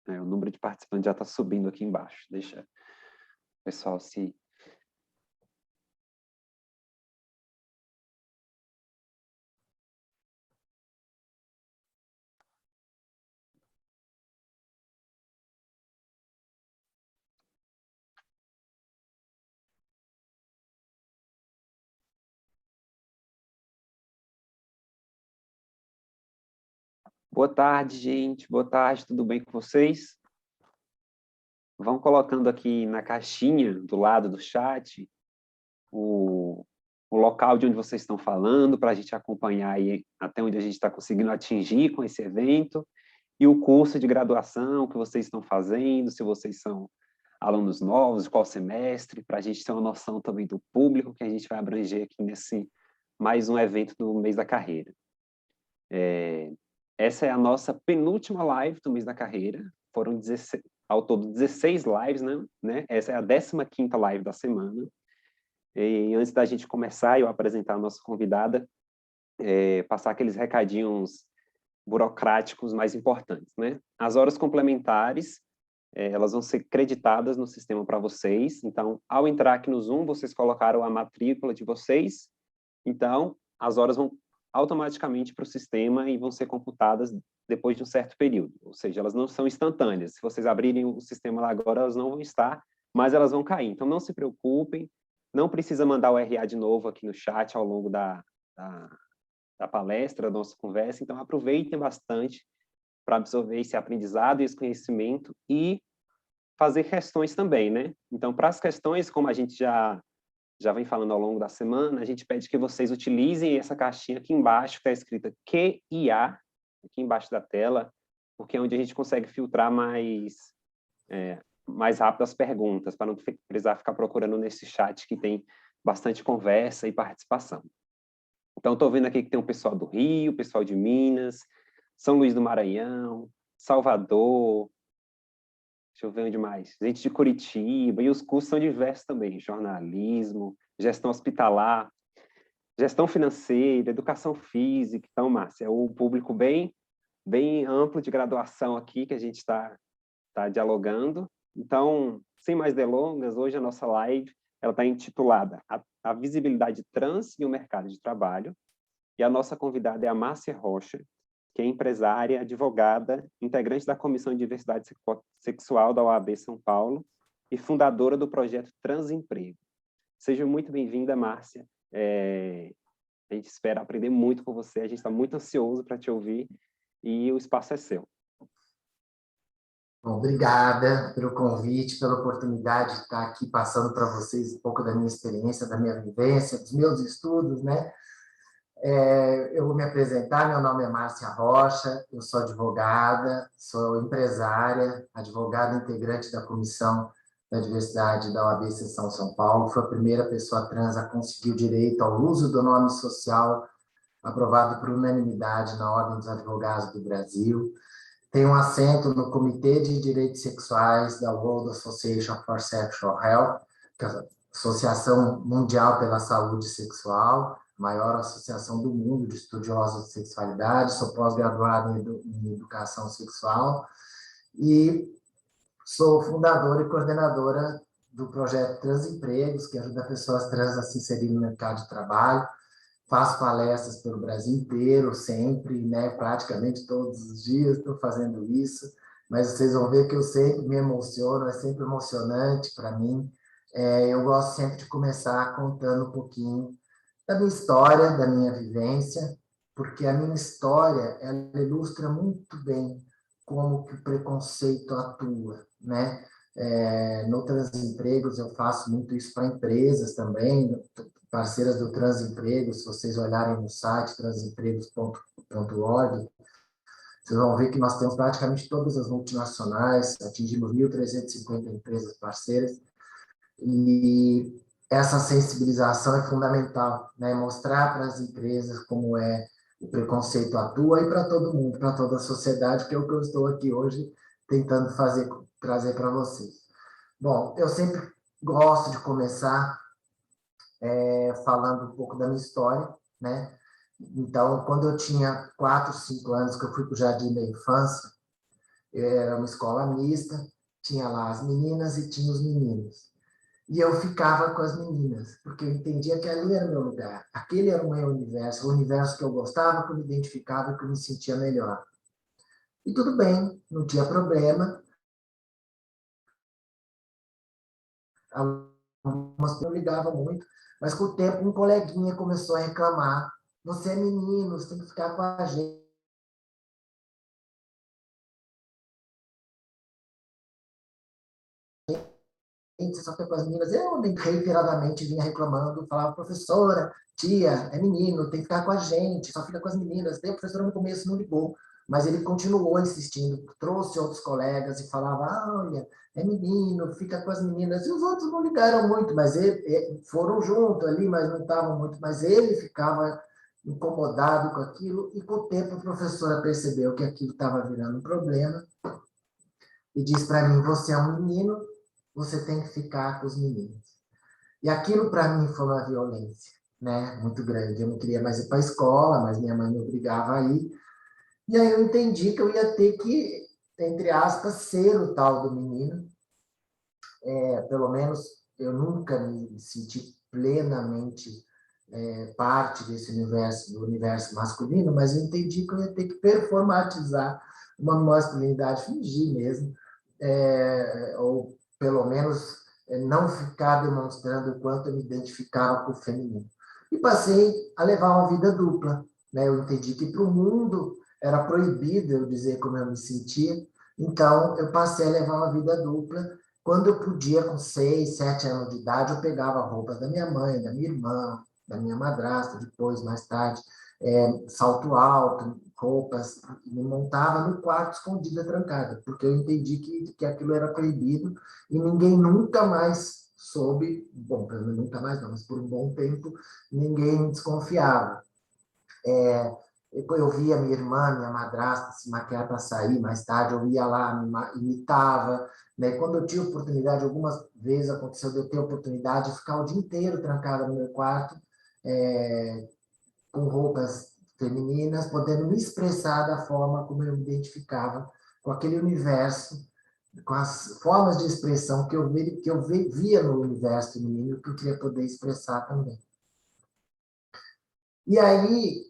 O número de participantes já está subindo aqui embaixo. Deixa o pessoal se... Boa tarde, gente. Boa tarde, tudo bem com vocês? Vão colocando aqui na caixinha do lado do chat o local de onde vocês estão falando, para a gente acompanhar aí até onde a gente está conseguindo atingir com esse evento, e o curso de graduação que vocês estão fazendo, se vocês são alunos novos, de qual semestre, para a gente ter uma noção também do público que a gente vai abranger aqui nesse mais um evento do mês da carreira. Essa é a nossa penúltima live do mês da carreira, foram 16, ao todo 16 lives, né? Essa é a 15ª live da semana. E antes da gente começar, eu apresentar a nossa convidada, passar aqueles recadinhos burocráticos mais importantes, né? As horas complementares, elas vão ser creditadas no sistema para vocês. Então, ao entrar aqui no Zoom, vocês colocaram a matrícula de vocês, então as horas vão automaticamente para o sistema e vão ser computadas depois de um certo período. Ou seja, elas não são instantâneas. Se vocês abrirem o sistema lá agora, elas não vão estar, mas elas vão cair. Então, não se preocupem, não precisa mandar o RA de novo aqui no chat ao longo da palestra, da nossa conversa. Então, aproveitem bastante para absorver esse aprendizado e esse conhecimento e fazer questões também, né? Então, para as questões, como a gente já vem falando ao longo da semana, a gente pede que vocês utilizem essa caixinha aqui embaixo, que está escrita QIA, aqui embaixo da tela, porque é onde a gente consegue filtrar mais rápido as perguntas, para não precisar ficar procurando nesse chat que tem bastante conversa e participação. Então, estou vendo aqui que tem o pessoal do Rio, o pessoal de Minas, São Luís do Maranhão, Salvador, deixa eu ver onde mais, gente de Curitiba, e os cursos são diversos também, jornalismo, gestão hospitalar, gestão financeira, educação física. Então, Márcia, é um público bem amplo de graduação aqui que a gente está dialogando. Então, sem mais delongas, hoje a nossa live ela está intitulada a visibilidade trans e o mercado de trabalho, e a nossa convidada é a Márcia Rocha, que é empresária, advogada, integrante da Comissão de Diversidade Sexual da OAB São Paulo e fundadora do projeto Transemprego. Seja muito bem-vinda, Márcia. A gente espera aprender muito com você, a gente está muito ansioso para te ouvir e o espaço é seu. Obrigada pelo convite, pela oportunidade de estar aqui passando para vocês um pouco da minha experiência, da minha vivência, dos meus estudos, né? Eu vou me apresentar, meu nome é Márcia Rocha, eu sou advogada, sou empresária, advogada integrante da Comissão da Diversidade da OAB Seção São Paulo, fui a primeira pessoa trans a conseguir o direito ao uso do nome social, aprovado por unanimidade na Ordem dos Advogados do Brasil. Tenho um assento no Comitê de Direitos Sexuais da World Association for Sexual Health, que é a Associação Mundial pela Saúde Sexual, maior associação do mundo de estudiosos de sexualidade. Sou pós-graduado em educação sexual e sou fundadora e coordenadora do projeto Transempregos, que ajuda pessoas trans a se inserir no mercado de trabalho. Faço palestras pelo Brasil inteiro, sempre, né? Praticamente todos os dias estou fazendo isso, mas vocês vão ver que eu sempre me emociono, é sempre emocionante para mim. Eu gosto sempre de começar contando um pouquinho da minha história, da minha vivência, porque a minha história ela ilustra muito bem como que o preconceito atua, né? No Transempregos eu faço muito isso para empresas também, parceiras do Transemprego. Se vocês olharem no site transempregos.org, vocês vão ver que nós temos praticamente todas as multinacionais, atingimos 1.350 empresas parceiras, e essa sensibilização é fundamental, né? Mostrar para as empresas como o preconceito atua, e para todo mundo, para toda a sociedade, que é o que eu estou aqui hoje tentando trazer para vocês. Bom, eu sempre gosto de começar falando um pouco da minha história, né? Então, quando eu tinha 4, 5 anos, que eu fui para o Jardim da Infância, Era uma escola mista, tinha lá as meninas e tinha os meninos. E eu ficava com as meninas, porque eu entendia que ali era o meu lugar, aquele era o meu universo, o universo que eu gostava, que eu me identificava, que eu me sentia melhor. E tudo bem, não tinha problema. Algumas não ligavam muito, mas com o tempo um coleguinha começou a reclamar: você é menino, você tem que ficar com a gente, só fica com as meninas. Eu reiteradamente vinha reclamando, falava: professora, tia, é menino, tem que ficar com a gente, só fica com as meninas. Daí a professora no começo não ligou, mas ele continuou insistindo, trouxe outros colegas e falava: olha, é menino, fica com as meninas. E os outros não ligaram muito, mas foram junto ali, mas não estavam muito. Mas ele ficava incomodado com aquilo, e com o tempo a professora percebeu que aquilo estava virando um problema e disse para mim: você é um menino, você tem que ficar com os meninos. E aquilo para mim foi uma violência, né, muito grande. Eu não queria mais ir para a escola, mas minha mãe me obrigava a ir. E aí eu entendi que eu ia ter que, entre aspas, ser o tal do menino. Pelo menos eu nunca me senti plenamente parte desse universo, do universo masculino, mas eu entendi que eu ia ter que performatizar uma masculinidade, fingir mesmo, ou pelo menos não ficar demonstrando o quanto eu me identificava com o feminino. E passei a levar uma vida dupla, né? Eu entendi que para o mundo era proibido eu dizer como eu me sentia, então eu passei a levar uma vida dupla. Quando eu podia, com 6, 7 anos de idade, eu pegava a roupa da minha mãe, da minha irmã, da minha madrasta, depois, mais tarde, salto alto, roupas, me montava no quarto escondida, trancada, porque eu entendi que aquilo era proibido e ninguém nunca mais soube, bom, pelo menos nunca mais não, mas por um bom tempo, ninguém desconfiava. Eu via minha irmã, minha madrasta se maquiar para sair, mais tarde eu ia lá, imitava, né? Quando eu tinha oportunidade, algumas vezes aconteceu de eu ter oportunidade de ficar o dia inteiro trancada no meu quarto, com roupas femininas, podendo me expressar da forma como eu me identificava com aquele universo, com as formas de expressão que eu via no universo feminino, que eu queria poder expressar também. E aí,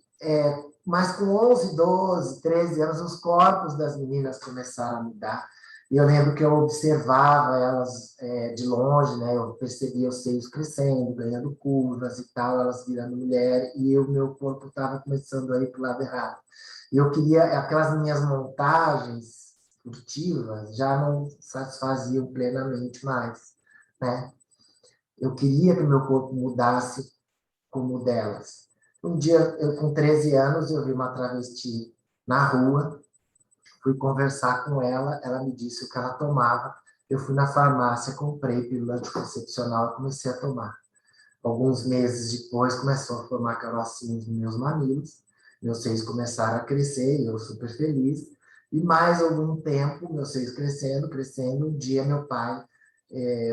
mas com 11, 12, 13 anos, os corpos das meninas começaram a mudar. E eu lembro que eu observava elas de longe, né? Eu percebia os seios crescendo, ganhando curvas e tal, elas virando mulher, e o meu corpo estava começando a ir para o lado errado. E eu queria, aquelas minhas montagens furtivas já não satisfaziam plenamente mais, né? Eu queria que o meu corpo mudasse como o delas. Um dia, eu com 13 anos, eu vi uma travesti na rua, fui conversar com ela, ela me disse o que ela tomava, eu fui na farmácia, comprei pílula anticoncepcional e comecei a tomar. Alguns meses depois, começou a formar carocinhos nos meus mamilos, meus seios começaram a crescer, e eu super feliz, e mais algum tempo, meus seios crescendo, crescendo, um dia meu pai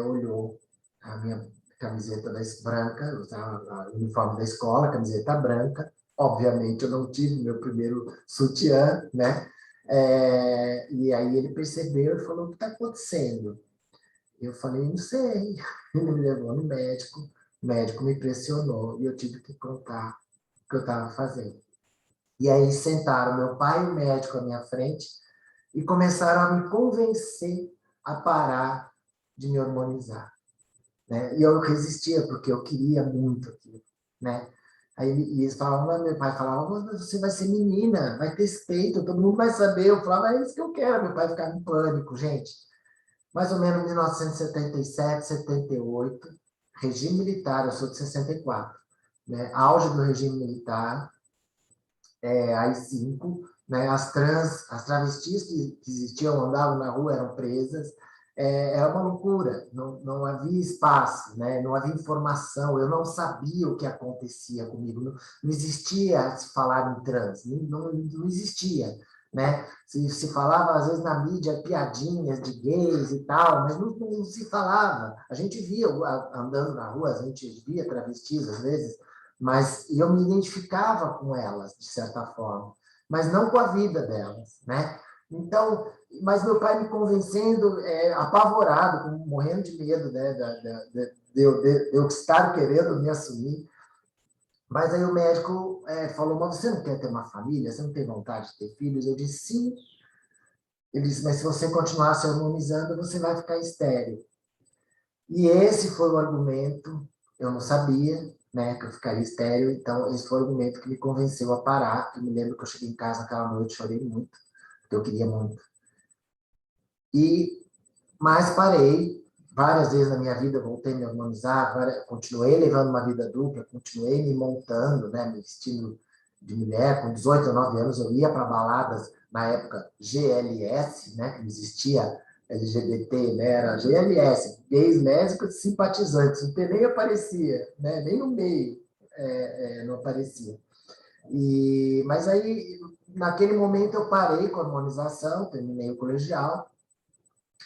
olhou a minha camiseta branca, eu usava o uniforme da escola, camiseta branca, obviamente eu não tive meu primeiro sutiã, né? E aí ele percebeu e falou: o que está acontecendo? Eu falei: não sei. Ele me levou no médico, o médico me pressionou e eu tive que contar o que eu estava fazendo. E aí sentaram meu pai e o médico à minha frente e começaram a me convencer a parar de me hormonizar, né? E eu resistia, porque eu queria muito aquilo, né? Aí eles falavam, meu pai falava: mas você vai ser menina, vai ter peito, todo mundo vai saber. Eu falava: é isso que eu quero. Meu pai ficava em pânico, gente. Mais ou menos 1977, 78, regime militar, eu sou de 64, né? Auge do regime militar, AI-5, né? As travestis que existiam, andavam na rua, eram presas, era uma loucura, não havia espaço, né? Não havia informação, eu não sabia o que acontecia comigo, não existia se falar em trans, não existia, né? Se falava, às vezes, na mídia, piadinhas de gays e tal, mas não se falava. A gente via, andando na rua, a gente via travestis, às vezes, mas eu me identificava com elas, de certa forma, mas não com a vida delas, né? Então, mas meu pai me convencendo, apavorado, morrendo de medo, né, de eu estar querendo me assumir. Mas aí o médico falou, mas você não quer ter uma família? Você não tem vontade de ter filhos? Eu disse, sim. Ele disse, mas se você continuar se harmonizando, você vai ficar estéril. E esse foi o argumento, eu não sabia, né, que eu ficaria estéril, então esse foi o argumento que me convenceu a parar. Eu me lembro que eu cheguei em casa aquela noite, chorei muito, porque eu queria muito. Mas parei, várias vezes na minha vida, voltei a me harmonizar, continuei levando uma vida dupla, continuei me montando, né, me vestindo de mulher. Com 18 ou 9 anos, eu ia para baladas, na época GLS, né, que não existia LGBT, né, era GLS, gays, lésbicas, simpatizantes, o T nem aparecia, né, nem no meio não aparecia. Mas aí, naquele momento, eu parei com a harmonização, terminei o colegial,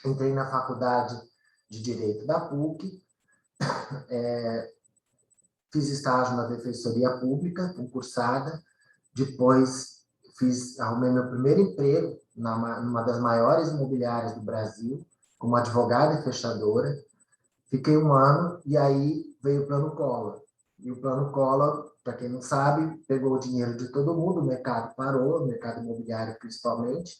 entrei na faculdade de Direito da PUC, fiz estágio na Defensoria Pública, concursada, depois arrumei meu primeiro emprego numa das maiores imobiliárias do Brasil, como advogada e fechadora. Fiquei um ano e aí veio o Plano Collor. E o Plano Collor, para quem não sabe, pegou o dinheiro de todo mundo, o mercado parou, o mercado imobiliário principalmente.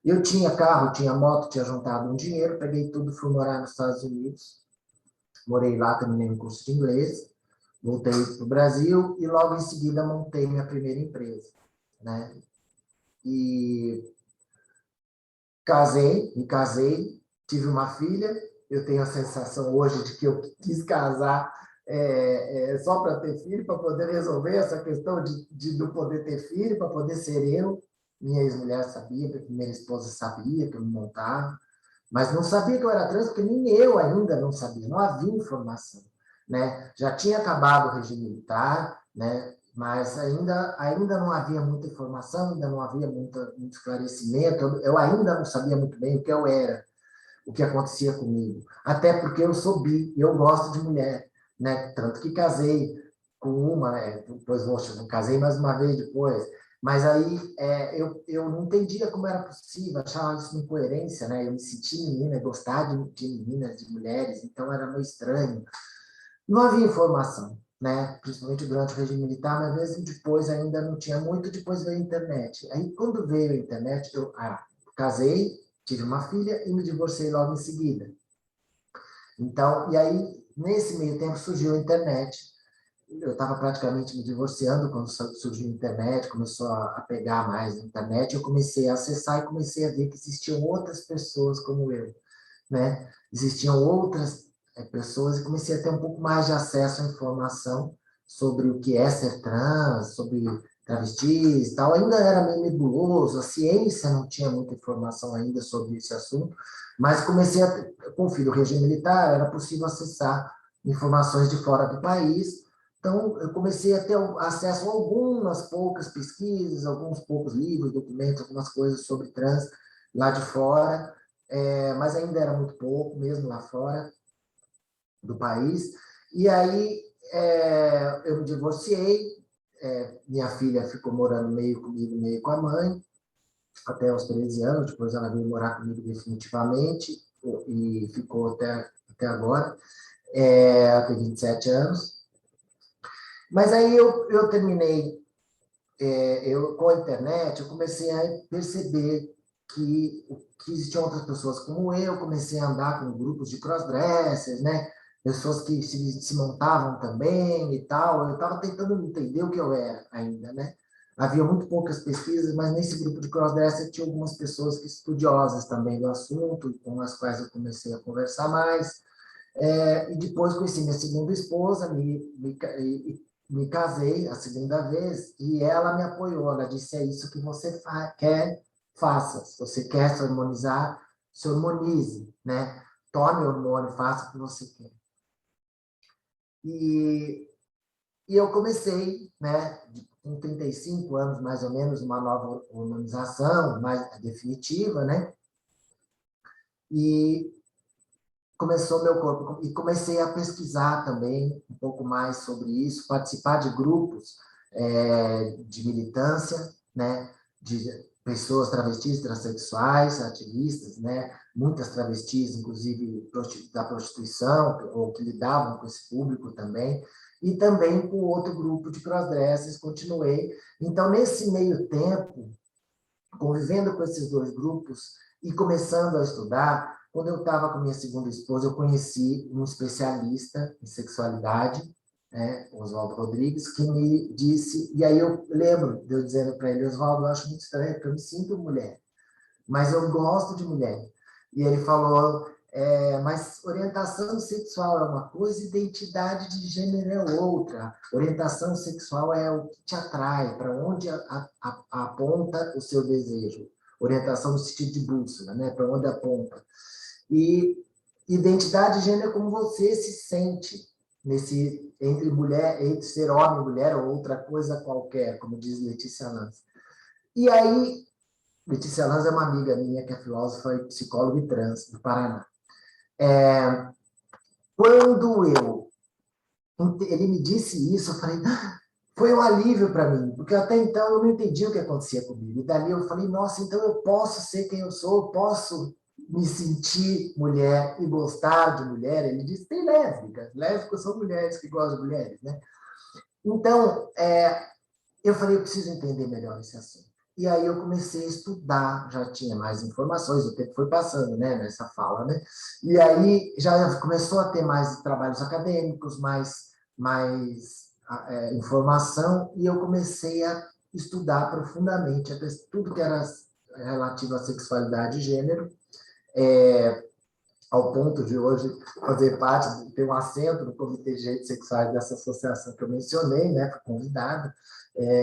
Eu tinha carro, tinha moto, tinha juntado um dinheiro, peguei tudo, fui morar nos Estados Unidos, morei lá, terminei um curso de inglês, voltei para o Brasil e logo em seguida montei minha primeira empresa, né? E me casei, tive uma filha. Eu tenho a sensação hoje de que eu quis casar só para ter filho, para poder resolver essa questão de não poder ter filho, para poder ser eu. Minha ex-mulher sabia, minha primeira esposa sabia que eu me montava, mas não sabia que eu era trans, porque nem eu ainda não sabia, não havia informação, né? Já tinha acabado o regime militar, né? Mas ainda não havia muita informação, ainda não havia muito esclarecimento, eu ainda não sabia muito bem o que eu era, o que acontecia comigo, até porque eu sou bi, eu gosto de mulher, né? Tanto que casei com uma, né? Depois casei mais uma vez depois, mas aí eu não entendia como era possível, achava isso uma incoerência, né? Eu me sentia menina, gostar de meninas, de mulheres, então era meio estranho. Não havia informação, né? Principalmente durante o regime militar, mas mesmo depois ainda não tinha muito. Depois veio a internet. Aí, quando veio a internet, eu casei, tive uma filha e me divorciei logo em seguida. Então, e aí, nesse meio tempo, surgiu a internet. Eu estava praticamente me divorciando quando surgiu a internet, começou a pegar mais a internet. Eu comecei a acessar e comecei a ver que existiam outras pessoas como eu, né? Existiam outras pessoas e comecei a ter um pouco mais de acesso à informação sobre o que é ser trans, sobre travestis e tal. Ainda era meio nebuloso, a ciência não tinha muita informação ainda sobre esse assunto, mas comecei a ter, com o filho regime militar, era possível acessar informações de fora do país. Então, eu comecei a ter acesso a algumas poucas pesquisas, alguns poucos livros, documentos, algumas coisas sobre trans lá de fora, mas ainda era muito pouco, mesmo lá fora do país. E aí eu me divorciei, minha filha ficou morando meio comigo, meio com a mãe, até os 13 anos, depois ela veio morar comigo definitivamente, e ficou até agora, ela tem 27 anos. Mas aí eu terminei, com a internet, eu comecei a perceber que existiam outras pessoas como eu, comecei a andar com grupos de crossdressers, né? Pessoas que se montavam também e tal. Eu estava tentando entender o que eu era ainda, né? Havia muito poucas pesquisas, mas nesse grupo de crossdresser tinha algumas pessoas que estudiosas também do assunto, com as quais eu comecei a conversar mais. E depois conheci minha segunda esposa, me casei a segunda vez, e ela me apoiou. Ela disse, é isso que você quer, faça. Se você quer se harmonizar, se harmonize, né? Tome hormônio, faça o que você quer. E eu comecei, né, com 35 anos, mais ou menos, uma nova hormonização mais definitiva, né? E começou meu corpo, e comecei a pesquisar também um pouco mais sobre isso, participar de grupos de militância, né, pessoas travestis, transexuais, ativistas, né? Muitas travestis, inclusive da prostituição, ou que lidavam com esse público também, e também com outro grupo de crossdressers, continuei. Então, nesse meio tempo, convivendo com esses dois grupos e começando a estudar, quando eu estava com minha segunda esposa, eu conheci um especialista em sexualidade, né, Oswaldo Rodrigues, que me disse, e aí eu lembro de eu dizendo para ele, Oswaldo, eu acho muito estranho, porque eu me sinto mulher, mas eu gosto de mulher. E ele falou, mas orientação sexual é uma coisa, identidade de gênero é outra. Orientação sexual é o que te atrai, para onde aponta o seu desejo. Orientação no sentido de bússola, né? Para onde aponta. E identidade de gênero é como você se sente entre mulher, entre ser homem e mulher ou outra coisa qualquer, como diz Letícia Lanz. E aí, Letícia Lanz é uma amiga minha, que é filósofa e psicóloga e trans, do Paraná. Quando ele me disse isso, eu falei, foi um alívio para mim, porque até então eu não entendia o que acontecia comigo. E dali eu falei, nossa, então eu posso ser quem eu sou, eu posso me sentir mulher e gostar de mulher. Ele disse, tem lésbicas, lésbicas são mulheres que gostam de mulheres, né? Então, eu falei, eu preciso entender melhor esse assunto. E aí eu comecei a estudar, já tinha mais informações, o tempo foi passando, né, nessa fala, né? E aí já começou a ter mais trabalhos acadêmicos, mais informação, e eu comecei a estudar profundamente tudo que era relativo à sexualidade e gênero, ao ponto de hoje fazer parte, ter um assento no Comitê de Direitos Sexuais dessa associação que eu mencionei, né, fui convidado,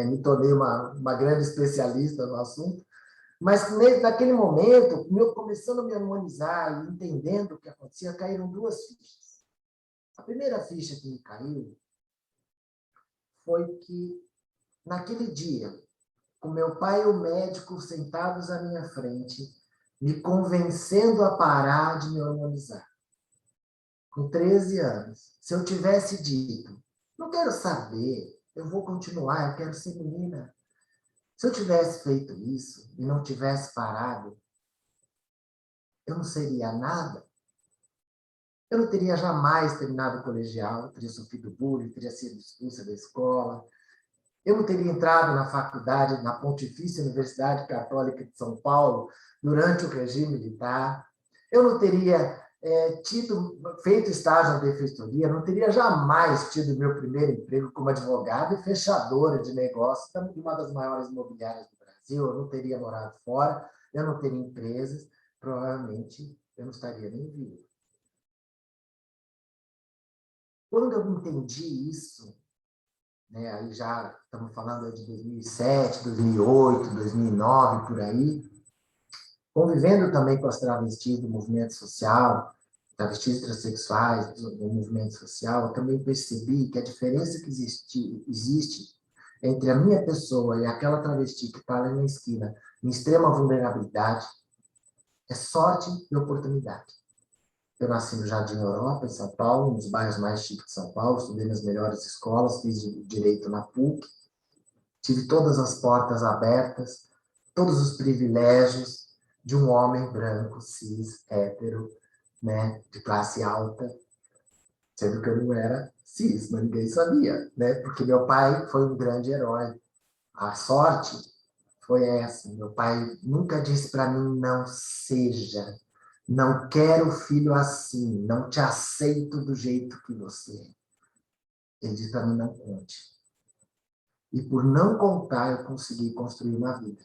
me tornei uma grande especialista no assunto, mas naquele momento, começando a me harmonizar e entendendo o que acontecia, caíram duas fichas. A primeira ficha que me caiu foi que, naquele dia, com meu pai e o médico sentados à minha frente, me convencendo a parar de me harmonizar. Com 13 anos, se eu tivesse dito, não quero saber, eu vou continuar, eu quero ser menina. Se eu tivesse feito isso e não tivesse parado, eu não seria nada. Eu não teria jamais terminado o colegial, teria sofrido bullying, teria sido expulsa da escola. Eu não teria entrado na faculdade, na Pontifícia Universidade Católica de São Paulo, durante o regime militar. Eu não teria feito estágio na defensoria, não teria jamais tido meu primeiro emprego como advogada e fechadora de negócios de uma das maiores imobiliárias do Brasil. Eu não teria morado fora, eu não teria empresas, provavelmente eu não estaria nem vivo. Quando eu entendi isso, né, aí já estamos falando de 2007, 2008, 2009, por aí, convivendo também com as travestis do movimento social, travestis transexuais do movimento social, eu também percebi que a diferença que existe entre a minha pessoa e aquela travesti que está ali na esquina, em extrema vulnerabilidade, é sorte e oportunidade. Eu nasci no Jardim Europa, em São Paulo, um dos bairros mais chiques de São Paulo, estudei nas melhores escolas, fiz direito na PUC, tive todas as portas abertas, todos os privilégios de um homem branco, cis, hétero, né, de classe alta, sendo que eu não era cis, mas ninguém sabia, né, porque meu pai foi um grande herói. A sorte foi essa. Meu pai nunca disse para mim, não seja, não quero filho assim, não te aceito do jeito que você é. Ele disse para mim, não conte. E por não contar, eu consegui construir uma vida.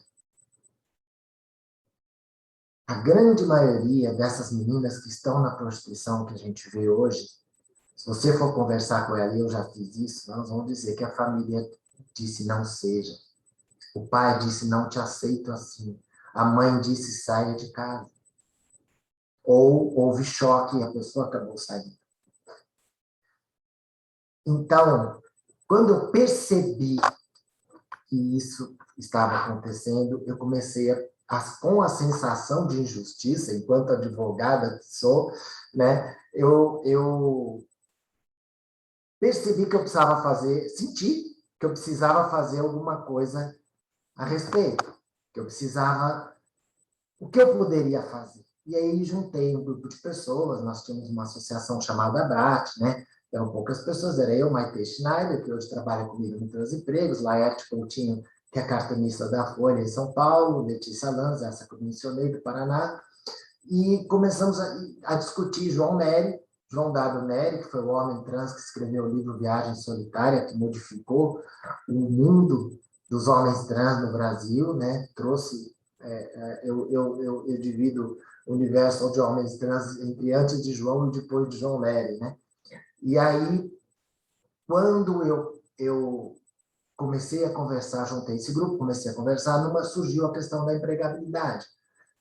A grande maioria dessas meninas que estão na prostituição que a gente vê hoje, se você for conversar com ela, e eu já fiz isso, nós vamos dizer que a família disse não seja. O pai disse não te aceito assim. A mãe disse saia de casa. Ou houve choque e a pessoa acabou saindo. Então, quando eu percebi que isso estava acontecendo, eu comecei com a sensação de injustiça, enquanto advogada que sou, né, eu percebi que eu precisava senti que eu precisava fazer alguma coisa a respeito. que eu precisava, o que eu poderia fazer. E aí juntei um grupo de pessoas, nós tínhamos uma associação chamada ABRAT, né? Eram poucas pessoas, era eu, Maite Schneider, que hoje trabalha comigo no Transempregos, Laerte Coutinho, que é cartunista da Folha em São Paulo, Letícia Lanza, essa que eu mencionei, do Paraná, e começamos a discutir João Nery, João W. Nery, que foi o homem trans que escreveu o livro Viagem Solitária, que modificou o mundo dos homens trans no Brasil, né? Trouxe, eu divido o universo de homens trans entre antes de João e depois de João Nery, né? E aí, quando eu comecei a conversar, juntei esse grupo, comecei a conversar, surgiu a questão da empregabilidade.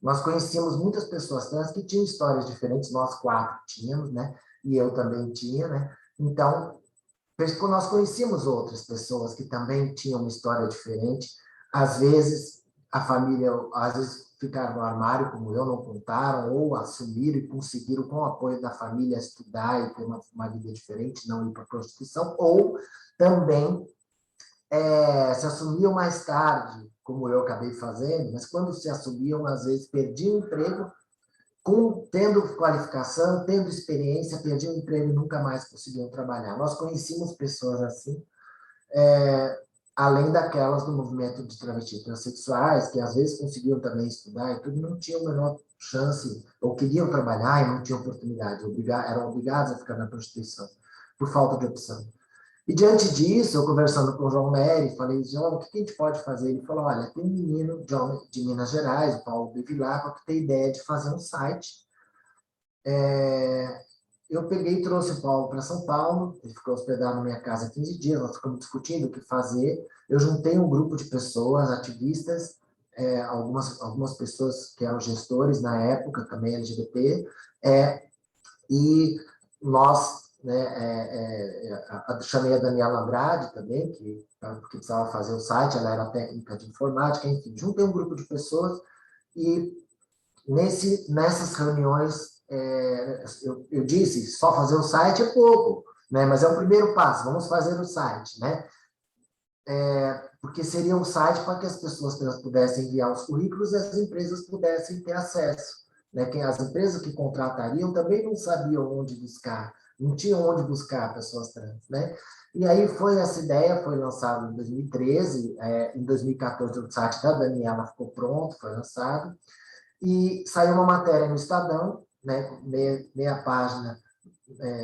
Nós conhecíamos muitas pessoas trans que tinham histórias diferentes, nós 4 tínhamos, né? E eu também tinha, né? Então, nós conhecíamos outras pessoas que também tinham uma história diferente. Às vezes, a família, às vezes, ficaram no armário, como eu, não contaram, ou assumiram e conseguiram, com o apoio da família, estudar e ter uma vida diferente, não ir para a prostituição, ou também se assumiam mais tarde, como eu acabei fazendo, mas quando se assumiam, às vezes perdiam o emprego, tendo qualificação, tendo experiência, perdiam o emprego e nunca mais conseguiam trabalhar. Nós conhecíamos pessoas assim, além daquelas do movimento de travestis transexuais, que às vezes conseguiam também estudar e tudo, não tinham a menor chance, ou queriam trabalhar e não tinham oportunidade, eram obrigados a ficar na prostituição, por falta de opção. E diante disso, eu conversando com o João Nery, falei, João, o que a gente pode fazer? Ele falou, olha, tem um menino de Minas Gerais, o Paulo de Villar, que tem ideia de fazer um site. Eu peguei e trouxe o Paulo para São Paulo, ele ficou hospedado na minha casa 15 dias, nós ficamos discutindo o que fazer. Eu juntei um grupo de pessoas, ativistas, algumas pessoas que eram gestores na época, também LGBT, e nós, né, chamei a Daniela Andrade também, que precisava fazer o site, ela era técnica de informática, enfim, juntei um grupo de pessoas e nessas reuniões eu disse, só fazer o site é pouco, né, mas é o primeiro passo, vamos fazer o site, né? Porque seria um site para que as pessoas pudessem enviar os currículos e as empresas pudessem ter acesso, né? Que as empresas que contratariam também não sabiam onde buscar, não tinham onde buscar pessoas trans, né? E aí essa ideia foi lançada em 2013, em 2014 o site da Daniela ficou pronto, foi lançado, e saiu uma matéria no Estadão, né, meia página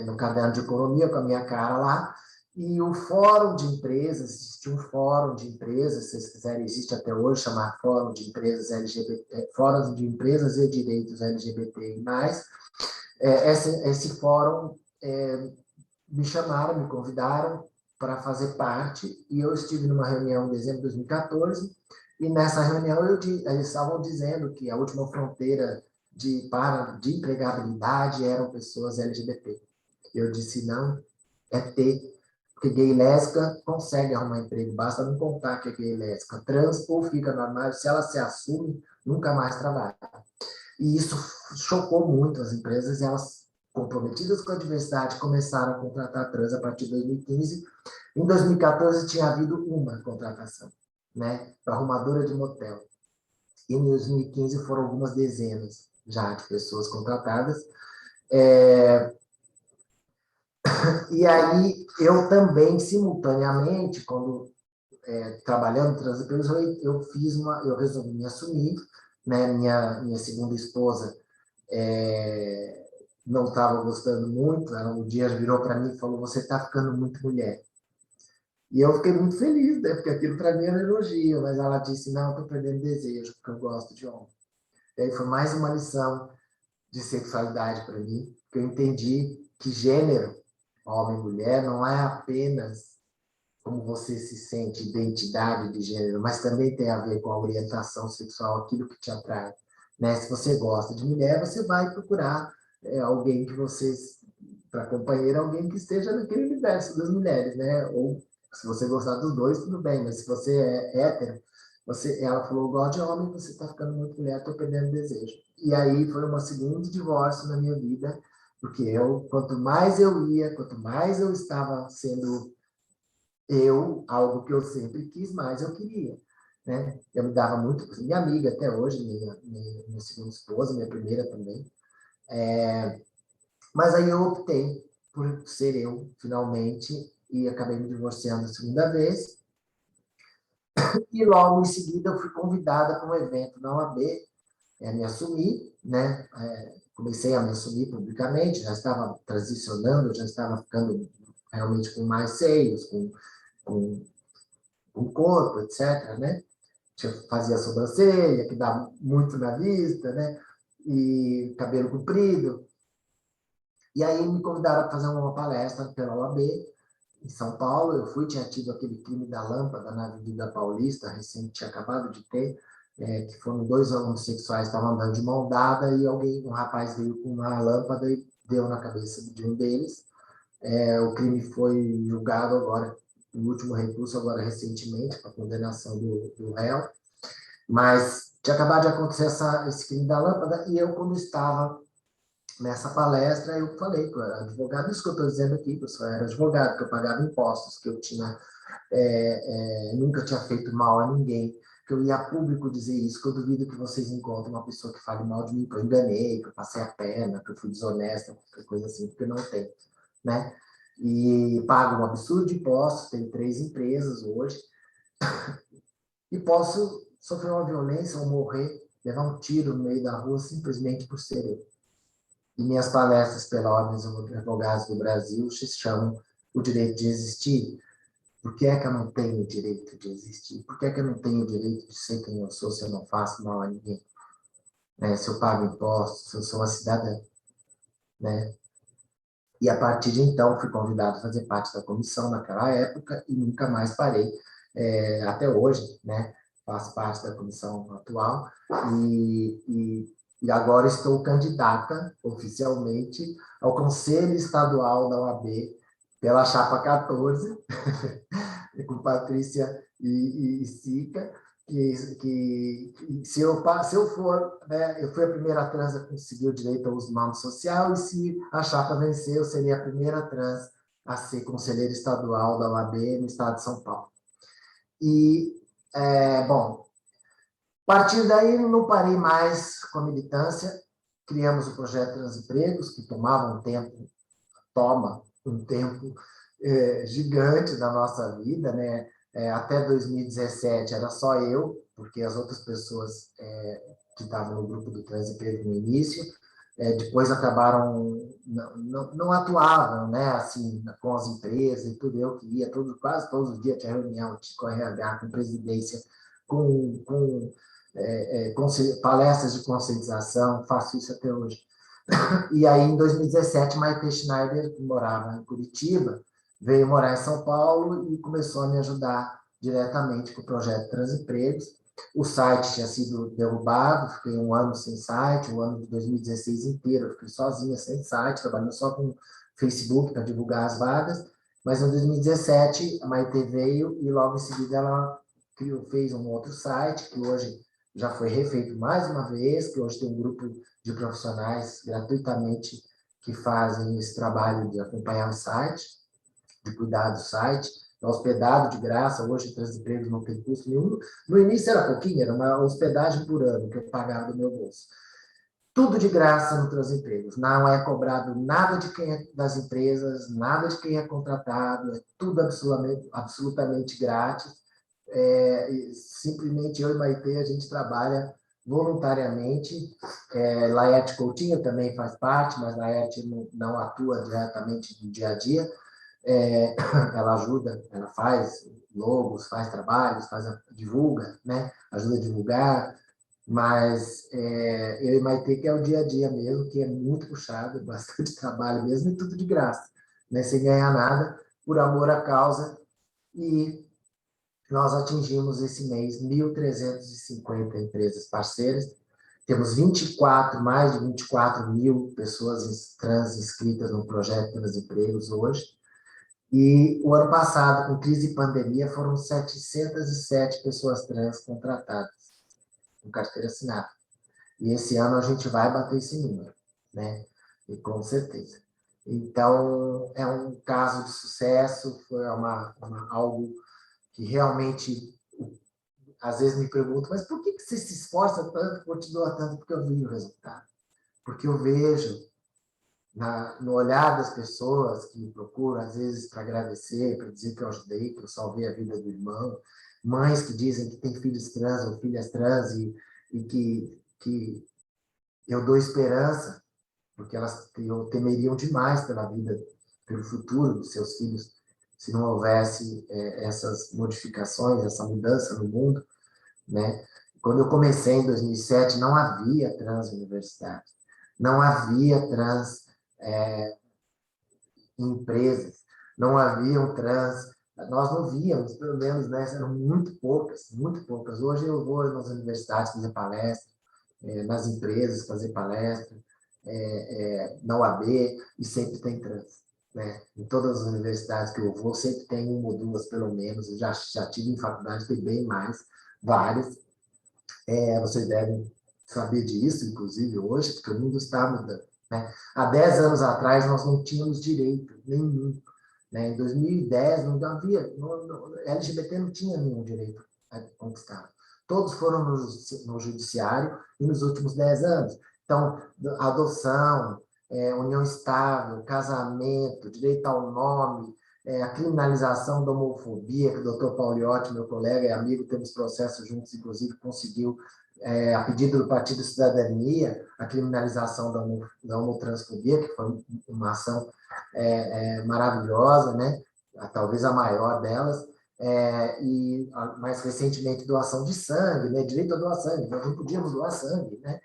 no caderno de economia, com a minha cara lá, e o fórum de empresas, existia um fórum de empresas, se vocês quiserem, existe até hoje, chamado Fórum de Empresas LGBT, Fórum de Empresas e Direitos LGBTI+. Esse fórum me chamaram, me convidaram para fazer parte, e eu estive numa reunião em dezembro de 2014, e nessa reunião eles estavam dizendo que a última fronteira de empregabilidade eram pessoas LGBT. Eu disse, não, é ter, porque gay e lésbica consegue arrumar emprego, basta não contar que é gay e lésbica. Trans ou fica no armário, se ela se assume, nunca mais trabalha. E isso chocou muito as empresas, e elas, comprometidas com a diversidade, começaram a contratar trans a partir de 2015. Em 2014, tinha havido uma contratação, né, para arrumadora de motel. E em 2015 foram algumas dezenas já de pessoas contratadas. E aí, eu também, simultaneamente, quando trabalhando no Transempregos, eu resolvi me assumir, né? Minha segunda esposa não estava gostando muito, ela um dia virou para mim e falou, você está ficando muito mulher. E eu fiquei muito feliz, né? Porque aquilo para mim era elogio, mas ela disse, não, estou perdendo desejo, porque eu gosto de homem. E aí foi mais uma lição de sexualidade para mim, que eu entendi que gênero, homem e mulher, não é apenas como você se sente, identidade de gênero, mas também tem a ver com a orientação sexual, aquilo que te atrai, né? Se você gosta de mulher, você vai procurar alguém que para companheira, alguém que esteja naquele universo das mulheres, né? Ou se você gostar dos dois, tudo bem, mas se você é hétero, ela falou, eu gosto de homem, você está ficando muito mulher, estou perdendo desejo. E aí foi um segundo divórcio na minha vida, porque quanto mais eu ia, quanto mais eu estava sendo algo que eu sempre quis, mais eu queria. né? Eu me dava muito, minha amiga até hoje, minha segunda esposa, minha primeira também. Mas aí eu optei por ser eu, finalmente, e acabei me divorciando a segunda vez. E logo em seguida eu fui convidada para um evento na OAB, me assumir, né? Comecei a me assumir publicamente, já estava transicionando, já estava ficando realmente com mais seios, com, com corpo, etc., né? Fazia sobrancelha, que dá muito na vista, né? E cabelo comprido. E aí me convidaram para fazer uma palestra pela OAB em São Paulo. Eu fui, tinha tido aquele crime da lâmpada na Avenida Paulista, recente, tinha acabado de ter, que foram dois homossexuais que estavam andando de mão dada e um rapaz veio com uma lâmpada e deu na cabeça de um deles. O crime foi julgado agora, o último recurso agora recentemente, para condenação do réu. Mas tinha acabado de acontecer esse crime da lâmpada e eu, quando estava nessa palestra, eu falei que eu era advogado, isso que eu estou dizendo aqui, que eu só era advogado, que eu pagava impostos, que eu tinha, nunca tinha feito mal a ninguém, que eu ia a público dizer isso, que eu duvido que vocês encontrem uma pessoa que fale mal de mim, que eu enganei, que eu passei a perna, que eu fui desonesta, qualquer coisa assim, porque não tem, né? E pago um absurdo de impostos, tenho 3 empresas hoje, e posso sofrer uma violência ou morrer, levar um tiro no meio da rua simplesmente por ser eu. E minhas palestras pela Ordem dos Advogados do Brasil se chamam O Direito de Existir. Por que é que eu não tenho o direito de existir? Por que é que eu não tenho o direito de ser quem eu sou se eu não faço mal a ninguém? Se eu pago impostos, se eu sou uma cidadã, né? E a partir de então fui convidado a fazer parte da comissão naquela época e nunca mais parei, até hoje, né? Faço parte da comissão atual e agora estou candidata oficialmente ao Conselho Estadual da OAB pela Chapa 14, com Patrícia e Sica, que se eu for, né, eu fui a primeira trans a conseguir o direito ao uso do nome social, e se a chapa vencer, eu seria a primeira trans a ser conselheira estadual da OAB no estado de São Paulo. E, bom, a partir daí não parei mais com a militância, criamos o projeto Transempregos, que toma um tempo gigante da nossa vida, né? Até 2017 era só eu, porque as outras pessoas que estavam no grupo do Transemprego no início, depois acabaram, não atuavam, né? Assim, com as empresas e tudo, eu que ia, quase todos os dias tinha reunião com a RH, com presidência, com palestras de conscientização, faço isso até hoje. E aí, em 2017, Maite Schneider, que morava em Curitiba, veio morar em São Paulo e começou a me ajudar diretamente com o projeto Transempregos. O site tinha sido derrubado, fiquei um ano sem site, o ano de 2016 inteiro, eu fiquei sozinha, sem site, trabalhando só com Facebook para divulgar as vagas. Mas em 2017, a Maite veio e logo em seguida ela fez um outro site, que hoje já foi refeito mais uma vez, que hoje tem um grupo de profissionais gratuitamente que fazem esse trabalho de acompanhar o site, de cuidar do site, é hospedado de graça, hoje o Transempregos não tem custo nenhum. No início era pouquinho, era uma hospedagem por ano que eu pagava do meu bolso. Tudo de graça no Transempregos, não é cobrado nada de quem é das empresas, nada de quem é contratado, é tudo absolutamente grátis. Simplesmente eu e Maite, a gente trabalha voluntariamente. Laerte Coutinho também faz parte, mas Laerte não atua diretamente no dia a dia. Ela ajuda, ela faz logos, faz trabalhos, divulga, né? Ajuda a divulgar, mas eu e Maite, que é o dia a dia mesmo, que é muito puxado, bastante trabalho mesmo, e tudo de graça, né? Sem ganhar nada, por amor à causa. E nós atingimos esse mês 1.350 empresas parceiras, temos mais de 24 mil pessoas trans inscritas no projeto Transempregos hoje, e o ano passado, com crise e pandemia, foram 707 pessoas trans contratadas, com carteira assinada. E esse ano a gente vai bater esse número, né? E com certeza. Então, é um caso de sucesso, foi algo que realmente às vezes me pergunto, mas por que você se esforça tanto, continua tanto? Porque eu vi o resultado. Porque eu vejo no olhar das pessoas que me procuram, às vezes para agradecer, para dizer que eu ajudei, que eu salvei a vida do irmão, mães que dizem que têm filhos trans ou filhas trans e que eu dou esperança, porque elas temeriam demais pela vida, pelo futuro dos seus filhos, se não houvesse essas modificações, essa mudança no mundo, né? Quando eu comecei em 2007, não havia trans universidade, não havia trans em empresas, não haviam trans, nós não víamos, pelo menos, né? Eram muito poucas, muito poucas. Hoje eu vou nas universidades fazer palestra, nas empresas fazer palestra, na UAB, e sempre tem trans. Né? Em todas as universidades que eu vou, sempre tem uma ou duas, pelo menos. Eu já tive em faculdade, tem bem mais, várias. Vocês devem saber disso, inclusive, hoje, porque o mundo está mudando. Né? Há 10 anos atrás, nós não tínhamos direito nenhum. Né? Em 2010, não havia, LGBT não tinha nenhum direito conquistado. Todos foram no judiciário e nos últimos 10 anos. Então, adoção, união estável, casamento, direito ao nome, a criminalização da homofobia, que o doutor Pauliotti, meu colega e amigo, temos processos juntos, inclusive conseguiu, a pedido do Partido Cidadania, a criminalização da homotransfobia, que foi uma ação maravilhosa, né? Talvez a maior delas, e mais recentemente doação de sangue, né? Direito a doar sangue, nós não podíamos doar sangue, né?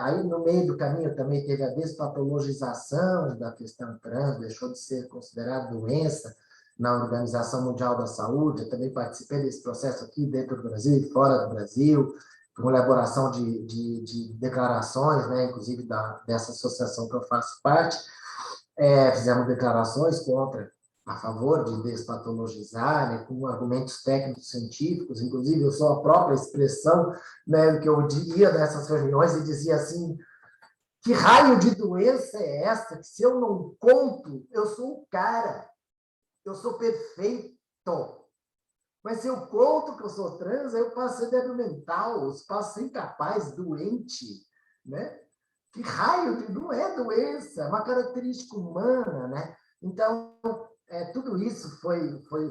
Aí no meio do caminho também teve a despatologização da questão trans, deixou de ser considerada doença na Organização Mundial da Saúde. Eu também participei desse processo aqui dentro do Brasil e fora do Brasil, com elaboração de declarações, né? Inclusive dessa associação que eu faço parte. Fizemos declarações a favor de despatologizar, né, com argumentos técnicos científicos, inclusive eu sou a própria expressão, né, que eu ia nessas reuniões e dizia assim, que raio de doença é essa, que se eu não conto, eu sou o cara, eu sou perfeito, mas se eu conto que eu sou trans, eu passo a ser débil mental, eu passo a ser incapaz, doente, né? Que raio de... Não é doença, é uma característica humana, né? Então, tudo isso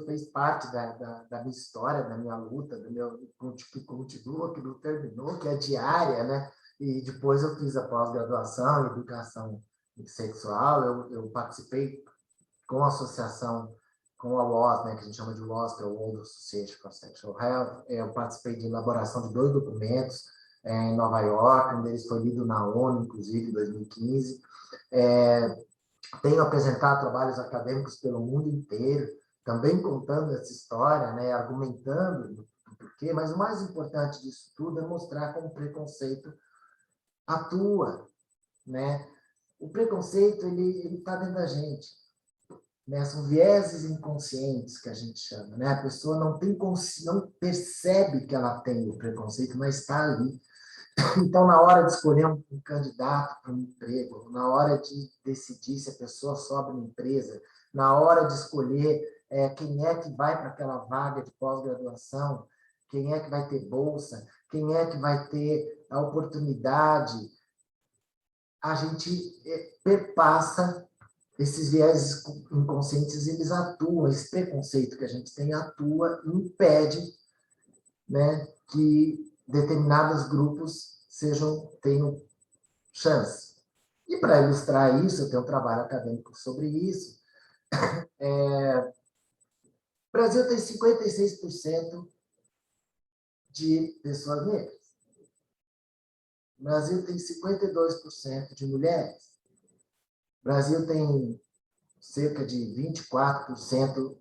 fez parte da minha história, da minha luta, que continua, que não terminou, que é diária, né? E depois eu fiz a pós-graduação em educação sexual, eu participei com a associação, com a WAS, né, que a gente chama de WAS, que é o World Association for Sexual Health. Eu participei de elaboração de 2 documentos em Nova York, um deles foi lido na ONU, inclusive, em 2015. Tenho apresentado trabalhos acadêmicos pelo mundo inteiro, também contando essa história, né, argumentando o porquê, mas o mais importante disso tudo é mostrar como o preconceito atua. Né? O preconceito ele está dentro da gente. Né? São vieses inconscientes que a gente chama. Né? A pessoa não percebe que ela tem o preconceito, mas está ali. Então, na hora de escolher um candidato para um emprego, na hora de decidir se a pessoa sobe na empresa, na hora de escolher quem é que vai para aquela vaga de pós-graduação, quem é que vai ter bolsa, quem é que vai ter a oportunidade, a gente perpassa esses viéses inconscientes, eles atuam, esse preconceito que a gente tem atua e impede, né, que determinados grupos tenham chance. E para ilustrar isso, eu tenho um trabalho acadêmico sobre isso. O Brasil tem 56% de pessoas negras. O Brasil tem 52% de mulheres. O Brasil tem cerca de 24%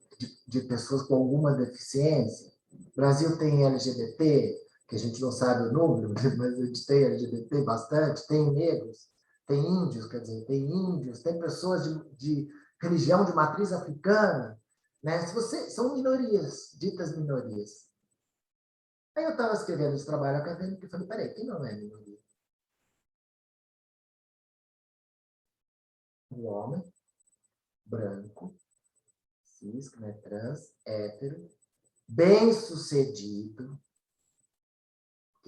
de pessoas com alguma deficiência. O Brasil tem LGBT, que a gente não sabe o número, mas a gente tem LGBT bastante, tem negros, tem índios, quer dizer, tem índios, tem pessoas de religião de matriz africana, né? São minorias, ditas minorias. Aí eu estava escrevendo esse trabalho acadêmico e falei, peraí, quem não é minoria? Um homem branco, cis, que não é trans, hétero, bem-sucedido,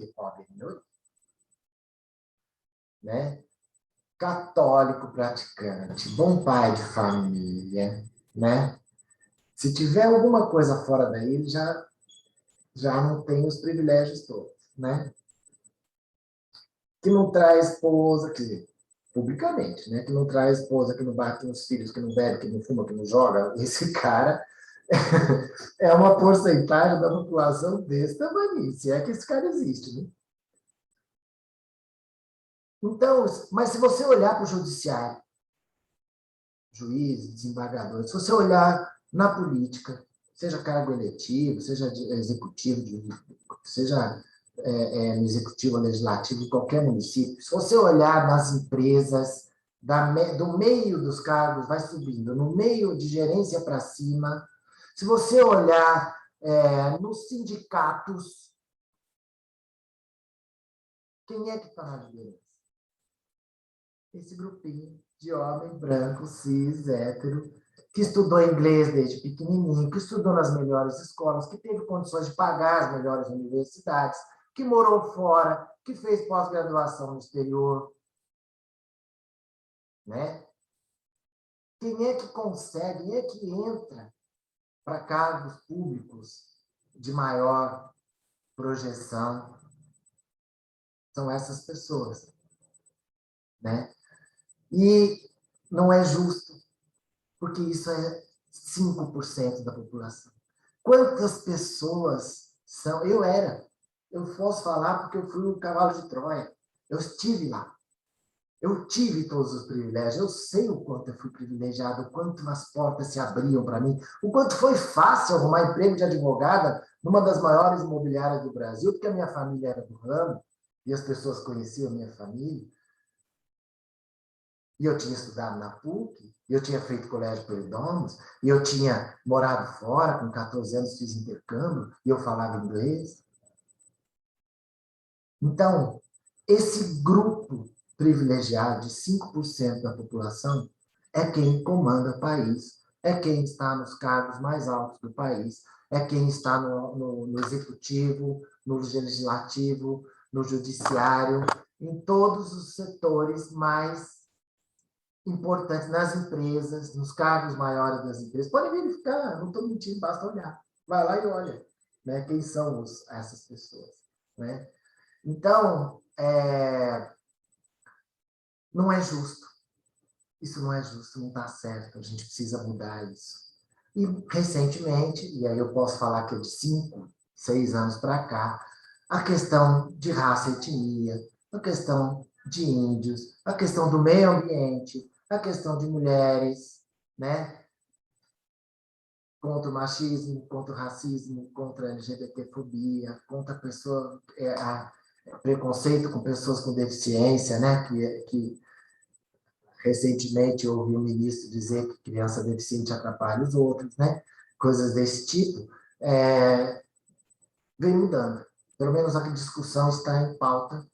porque pobre é minoria, né? Católico praticante, bom pai de família, né? Se tiver alguma coisa fora daí, ele já não tem os privilégios todos, né? Que não traz esposa, que publicamente, né? Que não traz esposa, que não bate nos filhos, que não bebe, que não fuma, que não joga. Esse cara é uma porcentagem da população desse tamanho, se é que esse cara existe, né? Então, mas se você olhar para o judiciário, juízes, desembargadores, se você olhar na política, seja cargo eletivo, seja executivo, seja no executivo ou legislativo, em qualquer município, se você olhar nas empresas, do meio dos cargos, vai subindo, no meio de gerência para cima, se você olhar nos sindicatos, quem é que está na liderança? Esse grupinho de homem branco, cis, hétero, que estudou inglês desde pequenininho, que estudou nas melhores escolas, que teve condições de pagar as melhores universidades, que morou fora, que fez pós-graduação no exterior, né? Quem é que consegue, quem é que entra para cargos públicos de maior projeção? São essas pessoas, né? E não é justo, porque isso é 5% da população. Quantas pessoas são? Eu posso falar porque eu fui um cavalo de Troia. Eu estive lá. Eu tive todos os privilégios. Eu sei o quanto eu fui privilegiado, o quanto as portas se abriam para mim, o quanto foi fácil arrumar emprego de advogada numa das maiores imobiliárias do Brasil, porque a minha família era do ramo e as pessoas conheciam a minha família. E eu tinha estudado na PUC, e eu tinha feito colégio Perdomus, e eu tinha morado fora, com 14 anos fiz intercâmbio, e eu falava inglês. Então, esse grupo privilegiado de 5% da população é quem comanda o país, é quem está nos cargos mais altos do país, é quem está no executivo, no legislativo, no judiciário, em todos os setores mais importantes, nas empresas, nos cargos maiores das empresas. Pode verificar, não estou mentindo, basta olhar. Vai lá e olha, né, quem são essas pessoas, né? Então, não é justo. Isso não é justo, não está certo. A gente precisa mudar isso. E, recentemente, e aí eu posso falar que é de 5, 6 anos para cá, a questão de raça e etnia, a questão de índios, a questão do meio ambiente, a questão de mulheres, né? Contra o machismo, contra o racismo, contra a LGBTfobia, contra preconceito com pessoas com deficiência, né? Que recentemente eu ouvi o ministro dizer que criança deficiente atrapalha os outros, né? Coisas desse tipo, vem mudando. Pelo menos a discussão está em pauta,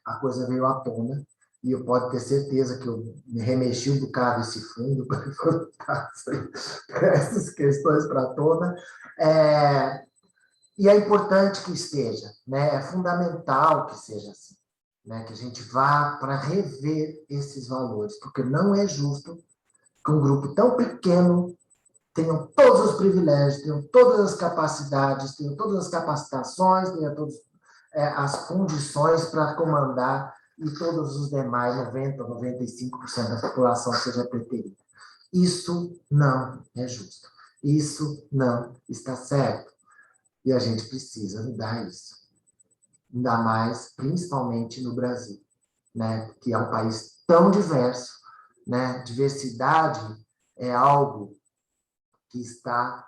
a coisa veio à tona, e eu posso ter certeza que eu me remexi um bocado esse fundo para botar essas questões para a tona. E é importante que esteja, né? É fundamental que seja assim, né? Que a gente vá para rever esses valores, porque não é justo que um grupo tão pequeno tenham todos os privilégios, tenham todas as capacidades, tenham todas as capacitações, tenham todas as condições para comandar e todos os demais, 90%, 95% da população seja preterida. Isso não é justo. Isso não está certo. E a gente precisa mudar isso. Ainda mais, principalmente no Brasil, né? Que é um país tão diverso, né? Diversidade é algo que está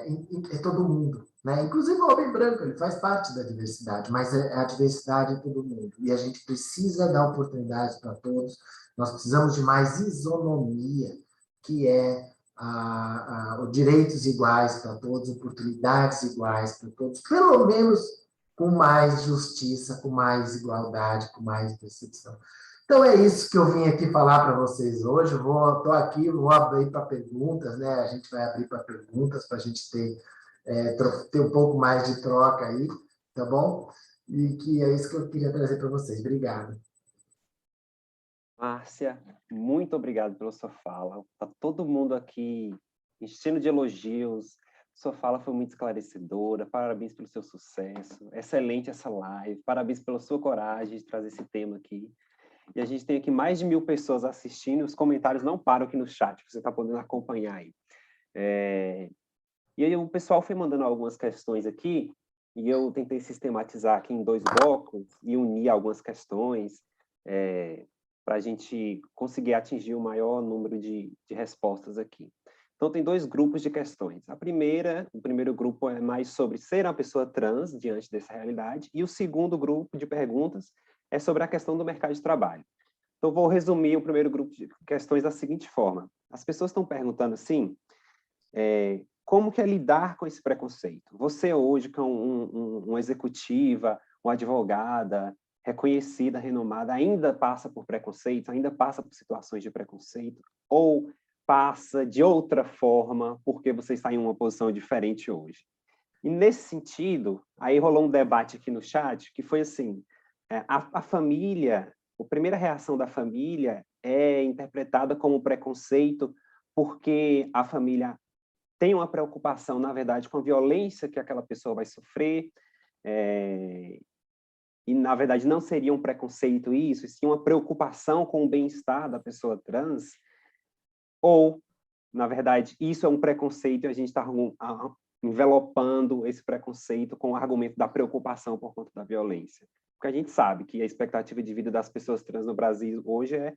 em todo mundo, né? Inclusive o homem branco, ele faz parte da diversidade, mas a diversidade é todo mundo. E a gente precisa dar oportunidades para todos. Nós precisamos de mais isonomia, que é direitos iguais para todos, oportunidades iguais para todos, pelo menos com mais justiça, com mais igualdade, com mais percepção. Então, é isso que eu vim aqui falar para vocês hoje. Estou aqui, vou abrir para perguntas, né? A gente vai abrir para perguntas, para a gente ter um pouco mais de troca aí. tá bom? E que é isso que eu queria trazer para vocês. Obrigado. Márcia, muito obrigado pela sua fala. Está todo mundo aqui enchendo de elogios. Sua fala foi muito esclarecedora. Parabéns pelo seu sucesso. Excelente essa live. Parabéns pela sua coragem de trazer esse tema aqui. E a gente tem aqui mais de 1.000 pessoas assistindo. Os comentários não param aqui no chat. Você está podendo acompanhar aí. E aí o pessoal foi mandando algumas questões aqui. E eu tentei sistematizar aqui em 2 blocos e unir algumas questões. Para a gente conseguir atingir o maior número de respostas aqui. Então, tem 2 grupos de questões. O primeiro grupo é mais sobre ser uma pessoa trans diante dessa realidade, e o segundo grupo de perguntas é sobre a questão do mercado de trabalho. Então, vou resumir o primeiro grupo de questões da seguinte forma. As pessoas estão perguntando assim, como que é lidar com esse preconceito? Você hoje, que é uma executiva, uma advogada, reconhecida, renomada, ainda passa por preconceito, ainda passa por situações de preconceito, ou passa de outra forma porque você está em uma posição diferente hoje? E nesse sentido, aí rolou um debate aqui no chat que foi assim, a família, a primeira reação da família é interpretada como preconceito porque a família tem uma preocupação, na verdade, com a violência que aquela pessoa vai sofrer, e, na verdade, não seria um preconceito isso, e sim uma preocupação com o bem-estar da pessoa trans, ou, na verdade, isso é um preconceito e a gente está envelopando esse preconceito com o argumento da preocupação por conta da violência. Porque a gente sabe que a expectativa de vida das pessoas trans no Brasil hoje é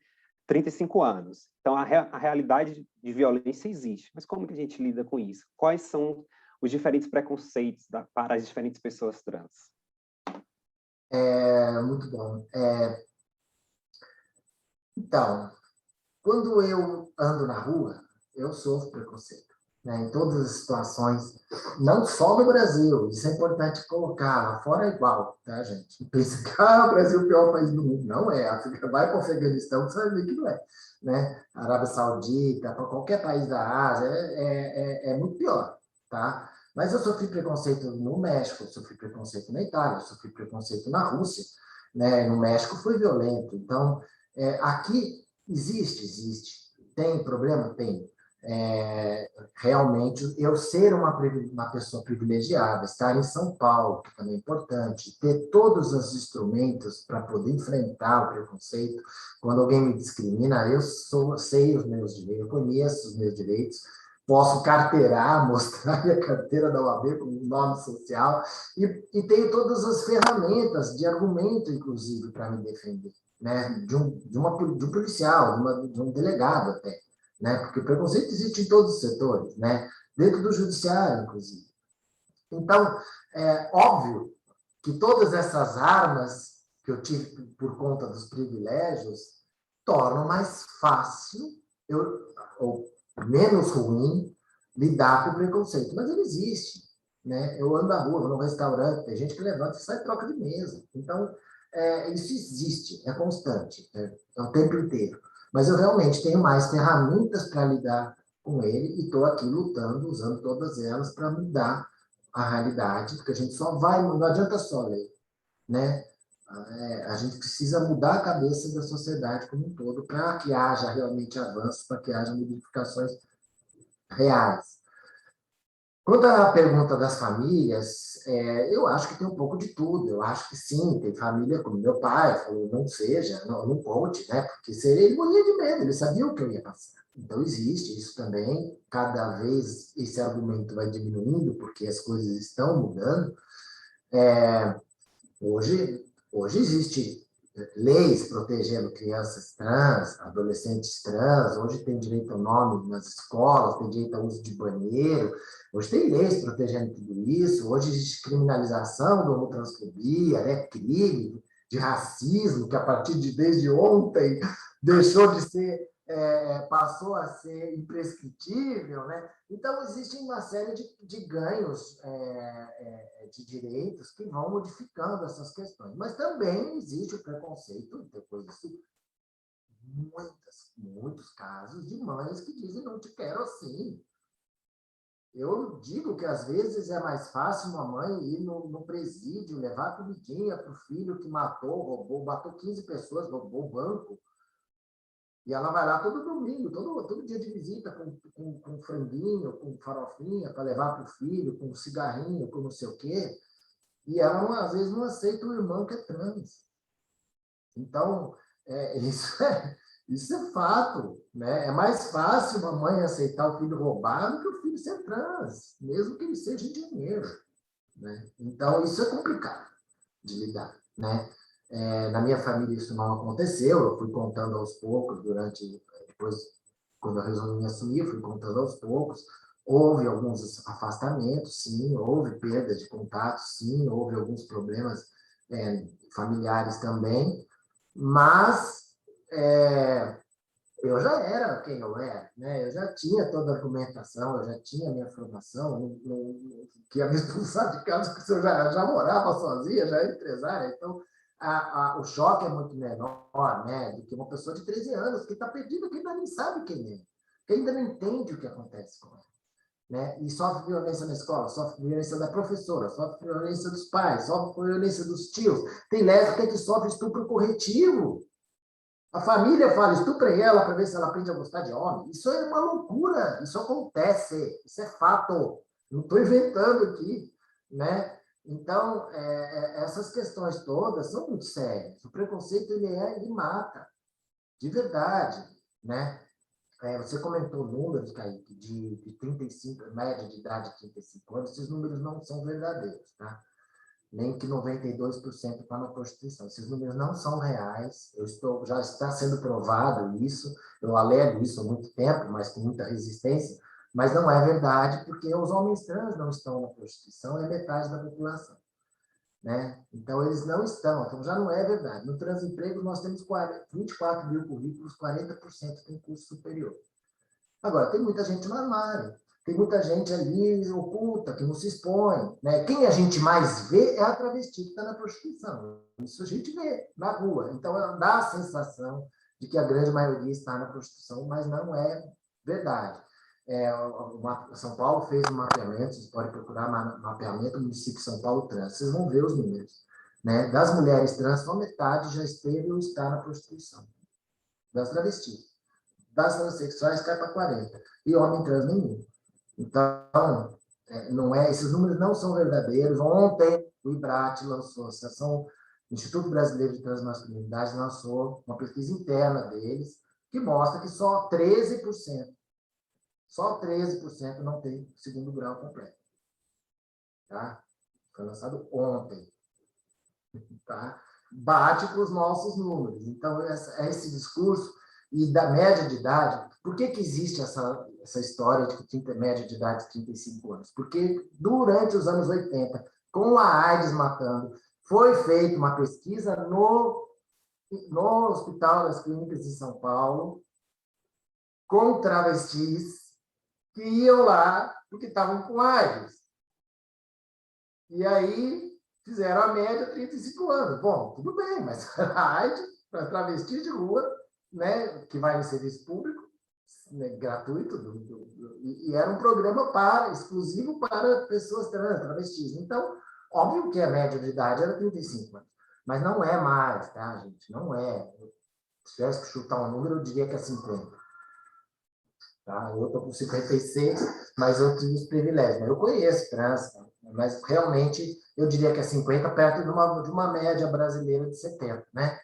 35 anos. Então, a realidade de violência existe. Mas como que a gente lida com isso? Quais são os diferentes preconceitos para as diferentes pessoas trans? Muito bom. Então, quando eu ando na rua, eu sofro preconceito, né? Em todas as situações, não só no Brasil, isso é importante colocar, lá fora é igual, tá, gente? Pensa que o Brasil é o pior país do mundo. Não é. Vai para o Afeganistão, você vai ver que não é. Né? Arábia Saudita, para qualquer país da Ásia, é muito pior, tá? Mas eu sofri preconceito no México, eu sofri preconceito na Itália, eu sofri preconceito na Rússia, né? No México foi violento. Então, aqui existe. Tem problema? Tem. Realmente, eu ser uma pessoa privilegiada, estar em São Paulo, que também é importante, ter todos os instrumentos para poder enfrentar o preconceito. Quando alguém me discrimina, sei os meus direitos, eu conheço os meus direitos, posso carteirar, mostrar minha carteira da OAB com nome social, e tenho todas as ferramentas de argumento, inclusive, para me defender. Né, de um policial, de um delegado até, né, porque o preconceito existe em todos os setores, né, dentro do judiciário, inclusive. Então, é óbvio que todas essas armas que eu tive por conta dos privilégios tornam mais fácil, ou menos ruim, lidar com o preconceito. Mas ele existe. Né? Eu ando na rua, vou num restaurante, tem gente que levanta e sai e troca de mesa. Então, isso existe, é constante, é o tempo inteiro. Mas eu realmente tenho mais ferramentas para lidar com ele e estou aqui lutando, usando todas elas para mudar a realidade, porque a gente só vai, não adianta só ler, né? A gente precisa mudar a cabeça da sociedade como um todo para que haja realmente avanço, para que haja modificações reais. Quanto à pergunta das famílias, eu acho que tem um pouco de tudo. Eu acho que sim, tem família como meu pai, falou, não seja, não conte, né? Porque ele morria de medo, ele sabia o que eu ia passar. Então, existe isso também. Cada vez esse argumento vai diminuindo, porque as coisas estão mudando. Hoje existe leis protegendo crianças trans, adolescentes trans, hoje tem direito ao nome nas escolas, tem direito ao uso de banheiro, hoje tem leis protegendo tudo isso, hoje existe criminalização da homotransfobia, né, crime de racismo, que a partir de desde ontem deixou de ser, passou a ser imprescritível, né? Então, existe uma série de ganhos de direitos que vão modificando essas questões. Mas também existe o preconceito, depois disso, muitos casos de mães que dizem não te quero assim. Eu digo que, às vezes, é mais fácil uma mãe ir no presídio, levar comidinha para o filho que matou 15 pessoas, roubou o banco, e ela vai lá todo domingo, todo dia de visita, com franguinho, com farofinha, para levar para o filho, com cigarrinho, com não sei o quê, e ela, às vezes, não aceita o irmão que é trans. Então, isso é fato, né? É mais fácil uma mãe aceitar o filho roubado que o filho ser trans, mesmo que ele seja engenheiro, né? Então, isso é complicado de lidar, né? Na minha família isso não aconteceu, eu fui contando aos poucos depois, quando eu resolvi me assumir, eu fui contando aos poucos. Houve alguns afastamentos, sim, houve perda de contato, sim, houve alguns problemas familiares também, mas eu já era quem eu era, né? Eu já tinha toda a argumentação, eu já tinha a minha formação, que ia me expulsar de casa, porque eu já morava sozinha, já era empresária, então o choque é muito menor, né? Do que uma pessoa de 13 anos que está perdida, que ainda nem sabe quem é, que ainda não entende o que acontece com ela. Né? E sofre violência na escola, sofre violência da professora, sofre violência dos pais, sofre violência dos tios. Tem lésbica que sofre estupro corretivo. A família fala, estuprem ela para ver se ela aprende a gostar de homem. Isso é uma loucura, isso acontece, isso é fato. Não estou inventando aqui, né? Então, essas questões todas são muito sérias. O preconceito, ele mata, de verdade, né? Você comentou números, Kaique, de 35, média de idade de 35 anos, esses números não são verdadeiros, tá? Nem que 92% está na prostituição. Esses números não são reais, já está sendo provado isso, eu alego isso há muito tempo, mas com muita resistência, mas não é verdade, porque os homens trans não estão na prostituição, é metade da população. Né? Então, eles não estão, então já não é verdade. No transemprego, nós temos 24 mil currículos, 40% tem curso superior. Agora, tem muita gente no armário, tem muita gente ali oculta, que não se expõe. Né? Quem a gente mais vê é a travesti que está na prostituição. Isso a gente vê na rua. Então, dá a sensação de que a grande maioria está na prostituição, mas não é verdade. São Paulo fez um mapeamento, vocês podem procurar mapeamento do município de São Paulo trans, vocês vão ver os números. Né? Das mulheres trans, só metade já esteve ou está na prostituição. Das travestis. Das transexuais cai para 40%. E homem trans nenhum. Então, esses números não são verdadeiros. Ontem, o IBRAT lançou, a Associação Instituto Brasileiro de Transmasculinidade lançou uma pesquisa interna deles, que mostra que só 13% não tem segundo grau completo. Tá? Foi lançado ontem. Tá? Bate com os nossos números. Então, esse discurso e da média de idade, por que existe essa história de média de idade de 35 anos? Porque durante os anos 80, com a AIDS matando, foi feita uma pesquisa no Hospital das Clínicas de São Paulo com travestis que iam lá porque estavam com AIDS. E aí fizeram a média 35 anos. Bom, tudo bem, mas a AIDS para travestis de rua, né, que vai em serviço público, né, gratuito, e era um programa exclusivo para pessoas trans, travestis. Então, óbvio que a média de idade era 35 anos, mas não é mais, tá, gente? Não é. Se tivesse que chutar um número, eu diria que é 50. Tá? Eu estou com 56, mas eu tive os privilégios. Eu conheço trans, mas realmente eu diria que é 50, perto de uma média brasileira de 70, né?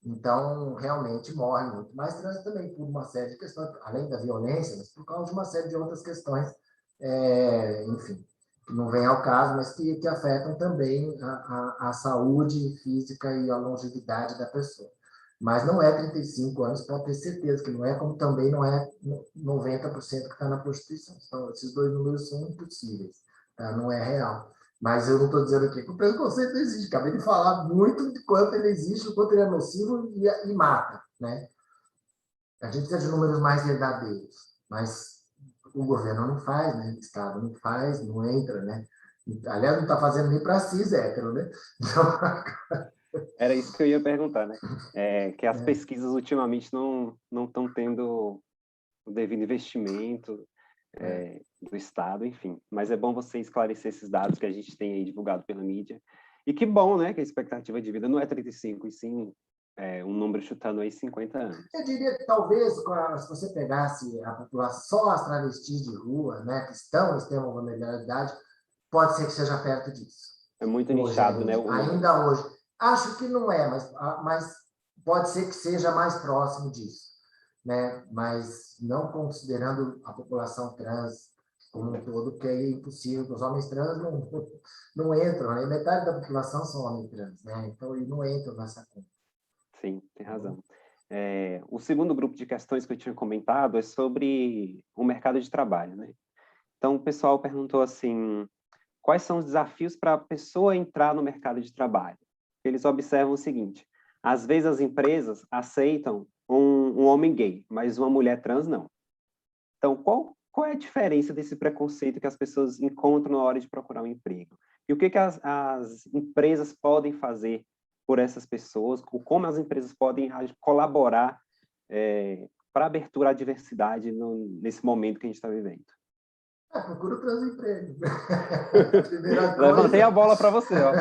Então, realmente morre muito mais trans também por uma série de questões, além da violência, mas por causa de uma série de outras questões, enfim, que não vem ao caso, mas que afetam também a saúde física e a longevidade da pessoa. Mas não é 35 anos, pode ter certeza que não é, como também não é 90% que está na prostituição. Então, esses dois números são impossíveis, tá? Não é real. Mas eu não estou dizendo aqui que o preconceito não existe. Acabei de falar muito de quanto ele existe, o quanto ele é nocivo e mata. Né? A gente precisa de números mais verdadeiros, mas o governo não faz, né? O Estado não faz, não entra. Né? Aliás, não está fazendo nem para cis hétero. Né? Então... Era isso que eu ia perguntar, né? Que as pesquisas ultimamente não estão tendo o devido investimento. do Estado, enfim. Mas é bom você esclarecer esses dados que a gente tem aí divulgado pela mídia. E que bom, né, que a expectativa de vida não é 35, e sim um número chutando aí 50 anos. Eu diria que talvez, se você pegasse a população, só as travestis de rua, né, que estão em extrema vulnerabilidade, pode ser que seja perto disso. É muito Hoje nichado, né? ainda hoje. Acho que não é, mas pode ser que seja mais próximo disso, né? Mas não considerando a população trans como um todo, que é impossível, os homens trans não entram, né? Metade da população são homens trans, né? Então, eles não entram nessa conta. Sim, tem razão. O segundo grupo de questões que eu tinha comentado é sobre o mercado de trabalho, né? Então, o pessoal perguntou assim, quais são os desafios para a pessoa entrar no mercado de trabalho? Eles observam o seguinte, às vezes as empresas aceitam um homem gay, mas uma mulher trans não. Então, qual é a diferença desse preconceito que as pessoas encontram na hora de procurar um emprego? E o que as empresas podem fazer por essas pessoas? Como as empresas podem colaborar para a abertura à diversidade nesse momento que a gente está vivendo? Procura o transemprego. Levantei a bola para você. Ó.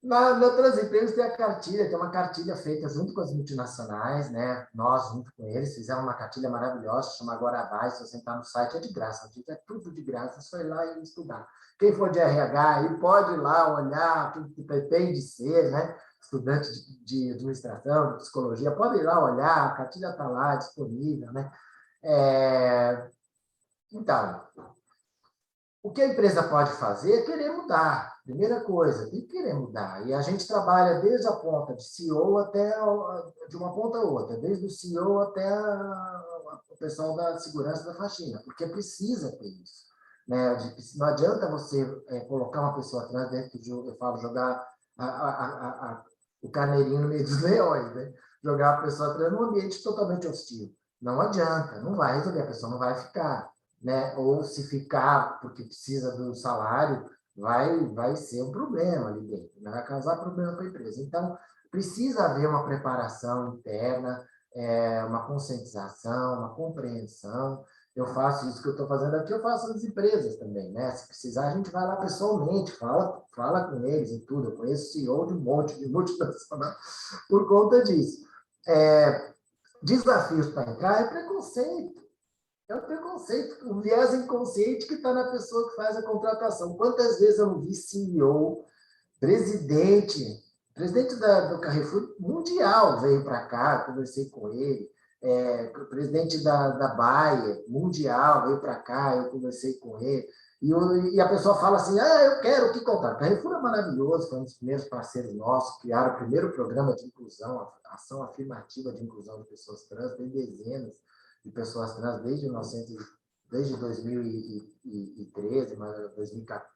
Na Transempregos tem a cartilha, tem uma cartilha feita junto com as multinacionais, né? Nós, junto com eles, fizemos uma cartilha maravilhosa, chama Agora Vai, se você entrar no site, é de graça, é tudo de graça, é só ir lá e estudar. Quem for de RH, aí pode ir lá olhar o que pretende ser, né? Estudante de administração, de psicologia, pode ir lá olhar, a cartilha está lá, disponível, né? Então, o que a empresa pode fazer é querer mudar. Primeira coisa, tem que querer mudar. E a gente trabalha desde a ponta de CEO até de uma ponta a outra, desde o CEO até o pessoal da segurança da faxina, porque precisa ter isso. Né? Não adianta você colocar uma pessoa trans dentro de, eu falo, jogar o carneirinho no meio dos leões, né? Jogar a pessoa trans num ambiente totalmente hostil. Não adianta, não vai resolver, a pessoa não vai ficar. Né? Ou se ficar porque precisa do salário, vai ser um problema ali dentro, né? Vai causar problema para a empresa. Então, precisa haver uma preparação interna, uma conscientização, uma compreensão. Eu faço isso que eu estou fazendo aqui, eu faço nas empresas também, né? Se precisar, a gente vai lá pessoalmente, fala com eles e tudo. Eu conheço CEO de um monte de multinacional por conta disso. Desafios para entrar é preconceito. É o preconceito, o viés inconsciente que está na pessoa que faz a contratação. Quantas vezes eu não vi CEO, presidente do Carrefour Mundial veio para cá, conversei com ele, o presidente da Bayer Mundial veio para cá, eu conversei com ele, e a pessoa fala assim, eu quero que contrate. Carrefour é maravilhoso, foi um dos primeiros parceiros nossos, criaram o primeiro programa de inclusão, ação afirmativa de inclusão de pessoas trans, tem dezenas de pessoas trans desde 2013, mas 2014,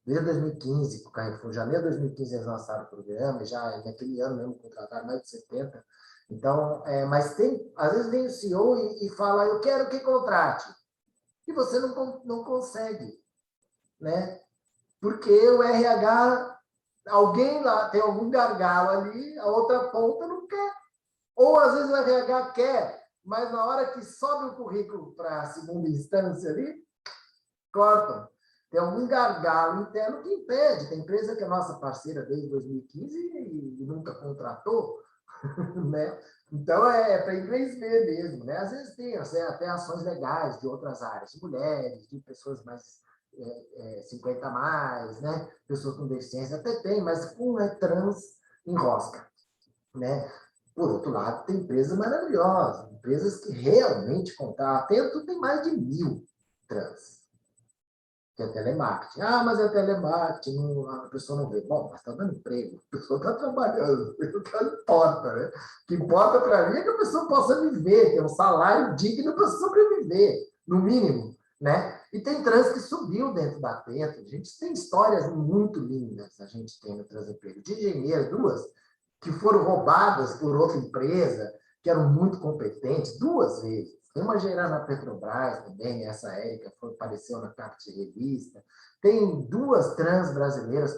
desde 2015, o Carrefour, janeiro de 2015 eles lançaram o programa, e já naquele ano mesmo contrataram mais de 70. Então, mas às vezes vem o CEO e fala, eu quero que contrate. E você não consegue, né? Porque o RH, alguém lá, tem algum gargalo ali, a outra ponta não quer. Ou às vezes o RH quer, mas na hora que sobe o currículo para a segunda instância ali, cortam. Tem algum gargalo interno que impede. Tem empresa que é nossa parceira desde 2015 e nunca contratou, né? Então, para inglês ver mesmo, né? Às vezes tem até ações legais de outras áreas, de mulheres, de pessoas mais 50 a mais, né? Pessoas com deficiência, até tem, mas com trans enrosca, né? Por outro lado, tem empresas maravilhosas, empresas que realmente contratam. Atento tem mais de 1.000 trans, que é telemarketing. Mas é telemarketing, a pessoa não vê. Bom, mas está dando emprego, a pessoa está trabalhando, o que importa, né? O que importa para mim é que a pessoa possa viver, ter um salário digno para sobreviver, no mínimo, né? E tem trans que subiu dentro da Atento. A gente tem histórias muito lindas, a gente tem no Transemprego, de engenheiro, duas, que foram roubadas por outra empresa, que eram muito competentes, 2 vezes. Tem uma engenheira na Petrobras também, essa Érica apareceu na capa de revista. Tem 2 trans brasileiras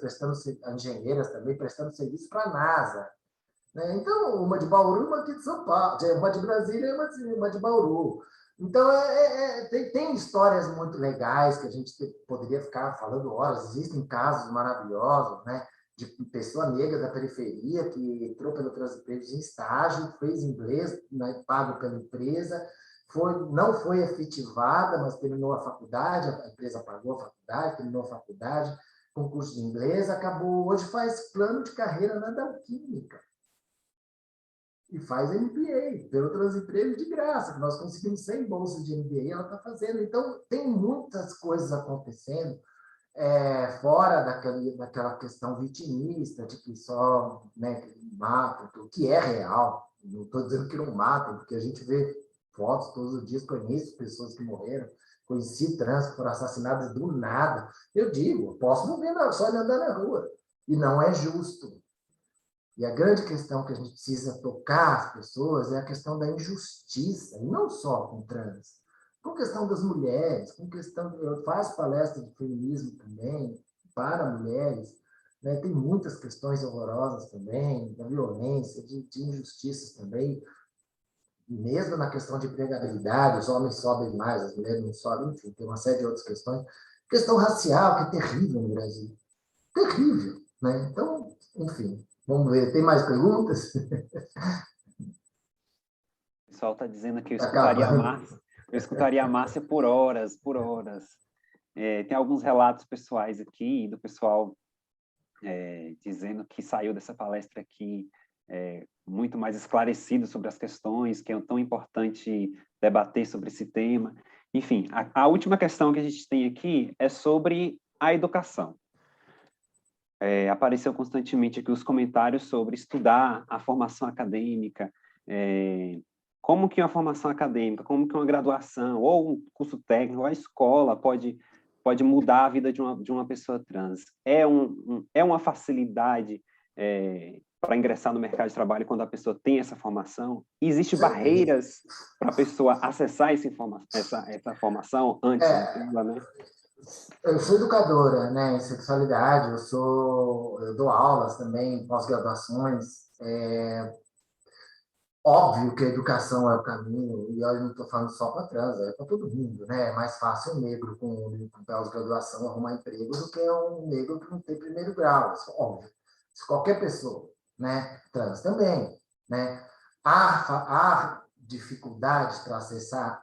engenheiras também, prestando serviço para a NASA. Né? Então, uma de Bauru e uma aqui de São Paulo, uma de Brasília e uma de Bauru. Então, tem histórias muito legais que a gente poderia ficar falando horas. Existem casos maravilhosos, né? De pessoa negra da periferia que entrou pelo Transempregos em estágio, fez inglês, né, pago pela empresa, não foi efetivada, mas terminou a faculdade, a empresa pagou a faculdade, terminou a faculdade, concurso de inglês, acabou, hoje faz plano de carreira na Alquímica e faz MBA, pelo Transempregos de graça, que nós conseguimos 100 bolsas de MBA, ela está fazendo. Então, tem muitas coisas acontecendo, fora daquela questão vitimista, de que só, né, que matam, que é real. Não estou dizendo que não matam, porque a gente vê fotos todos os dias, conheço pessoas que morreram, conheci trans que foram assassinadas do nada. Eu digo, posso não ver só de andar na rua. E não é justo. E a grande questão que a gente precisa tocar as pessoas é a questão da injustiça, e não só com trans, com questão das mulheres, com questão... Eu faço palestra de feminismo também, para mulheres, né? Tem muitas questões horrorosas também, da violência, de injustiças também, mesmo na questão de empregabilidade, os homens sobem mais, as mulheres não sobem, enfim, tem uma série de outras questões. Questão racial, que é terrível no Brasil. Terrível, né? Então, enfim, vamos ver. Tem mais perguntas? O pessoal está dizendo que Acabando. Eu escutaria a Márcia por horas, por horas. Tem alguns relatos pessoais aqui, do pessoal dizendo que saiu dessa palestra aqui muito mais esclarecido sobre as questões, que é tão importante debater sobre esse tema. Enfim, a última questão que a gente tem aqui é sobre a educação. Apareceu constantemente aqui os comentários sobre estudar a formação acadêmica, como que uma formação acadêmica, como que uma graduação, ou um curso técnico, ou a escola pode mudar a vida de uma pessoa trans. É uma facilidade para ingressar no mercado de trabalho quando a pessoa tem essa formação? Existem barreiras para a pessoa acessar essa formação antes dela, né? Eu sou educadora, né, em sexualidade, eu dou aulas também, pós-graduações. Óbvio que a educação é o caminho, e eu não estou falando só para trans, é para todo mundo, né? É mais fácil um negro com pós-graduação arrumar emprego do que um negro que não tem primeiro grau, isso é óbvio. Isso qualquer pessoa, né? Trans também, né? Há dificuldades para acessar?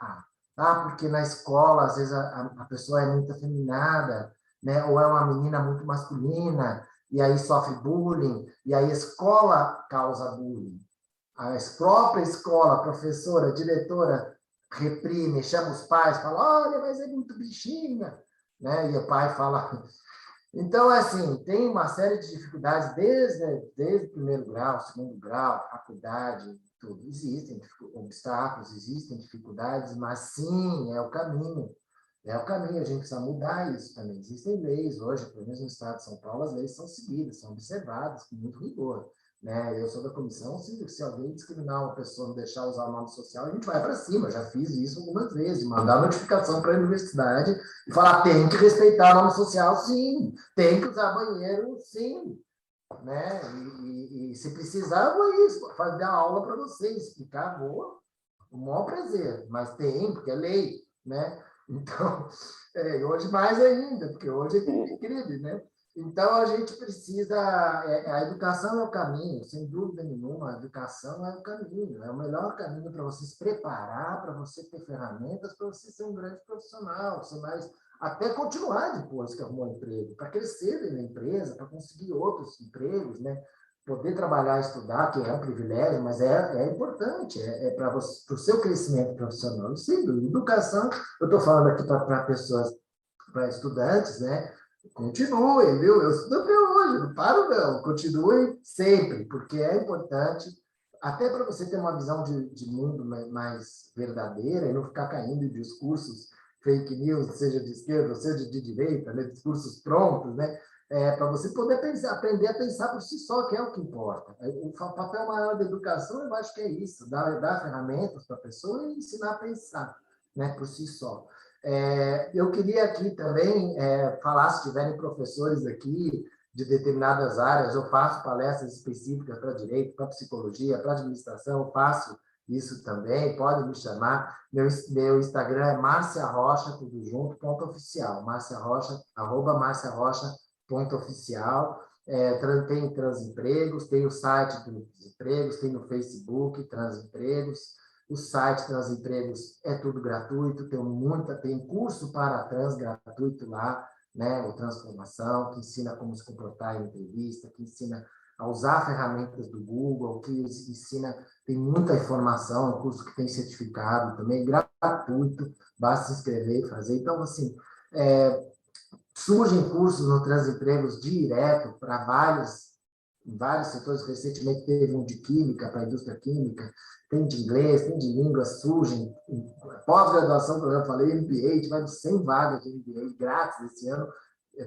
Porque na escola, às vezes, a pessoa é muito afeminada, né? Ou é uma menina muito masculina, e aí sofre bullying, e aí a escola causa bullying. A própria escola, a professora, a diretora reprime, chama os pais, fala, olha, mas é muito bichinha, né? E o pai fala... Então, assim, tem uma série de dificuldades desde o primeiro grau, segundo grau, faculdade, tudo. Existem obstáculos, existem dificuldades, mas sim, é o caminho. É o caminho, a gente precisa mudar isso também. Existem leis hoje, pelo menos no estado de São Paulo, as leis são seguidas, são observadas com muito rigor. Né? Eu sou da comissão, se alguém discriminar uma pessoa, não deixar usar o nome social, a gente vai para cima. Já fiz isso algumas vezes, mandar notificação para a universidade e falar, tem que respeitar o nome social, sim, tem que usar banheiro, sim. Né? E se precisar, eu vou isso, fazer aula para vocês, explicar, vou, com o maior prazer, mas tem, porque é lei, né? Então, hoje mais ainda, porque hoje é crime, né? Então, a gente precisa... a educação é o caminho, sem dúvida nenhuma, a educação é o caminho, é o melhor caminho para você se preparar, para você ter ferramentas, para você ser um grande profissional, ser mais... até continuar depois que arrumou um emprego, para crescer na empresa, para conseguir outros empregos, né? Poder trabalhar, estudar, que é um privilégio, mas é importante, para o seu crescimento profissional. E, sim, educação, eu estou falando aqui para pessoas, para estudantes, né? Continuem, viu? Eu estudo até hoje, não paro não, continuem sempre, porque é importante, até para você ter uma visão de mundo mais verdadeira e não ficar caindo em discursos fake news, seja de esquerda, seja de direita, né? Discursos prontos, né? Para você poder aprender a pensar por si só, que é o que importa. O papel maior da educação, eu acho que é isso, dar ferramentas para a pessoa e ensinar a pensar, né, por si só. Eu queria aqui também falar, se tiverem professores aqui de determinadas áreas, eu faço palestras específicas para direito, para psicologia, para administração, eu faço isso também, pode me chamar. Meu Instagram é Márcia Rocha, tudo junto, ponto oficial. Márcia Rocha, @Márcia Rocha, ponto oficial. Tem Transempregos, tem o site do Desempregos, tem no Facebook Transempregos. O site Transempregos é tudo gratuito, tem curso para trans gratuito lá, né? O Transformação, que ensina como se comportar em entrevista, que ensina a usar ferramentas do Google, que ensina, tem muita informação, é um curso que tem certificado também, gratuito, basta se inscrever e fazer. Então, assim, surgem cursos no Transempregos direto para vários setores. Recentemente teve um de química, para a indústria química, tem de inglês, tem de línguas, surgem. Pós-graduação, como eu falei, MBA, tivemos 100 vagas de MBA grátis esse ano,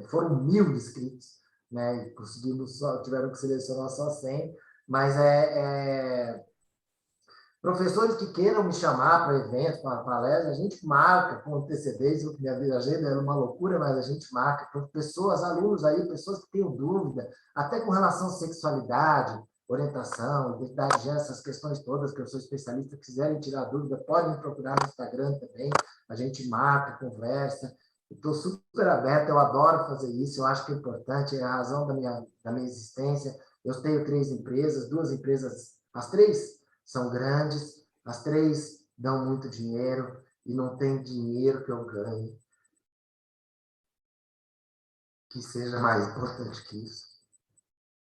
foram 1.000 inscritos, né? Tiveram que selecionar só 100, mas professores que queiram me chamar para eventos, para palestras, a gente marca com antecedência, minha agenda era uma loucura, mas a gente marca. Então, pessoas, alunos aí, pessoas que tenham dúvida, até com relação à sexualidade, orientação, identidade de gênero, essas questões todas, que eu sou especialista, quiserem tirar dúvida, podem me procurar no Instagram também, a gente marca, conversa. Estou super aberto, eu adoro fazer isso, eu acho que é importante, é a razão da minha existência. Eu tenho 3 empresas, 2 empresas, as 3 são grandes, as 3 dão muito dinheiro, e não tem dinheiro que eu ganhe que seja mais importante que isso,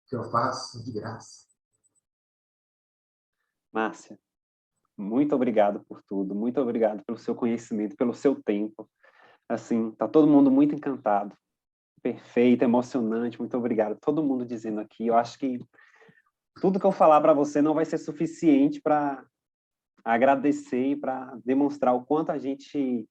que eu faço de graça. Márcia, muito obrigado por tudo, muito obrigado pelo seu conhecimento, pelo seu tempo. Assim, tá todo mundo muito encantado, perfeito, emocionante, muito obrigado. Todo mundo dizendo aqui, eu acho que tudo que eu falar para você não vai ser suficiente para agradecer e para demonstrar o quanto a gente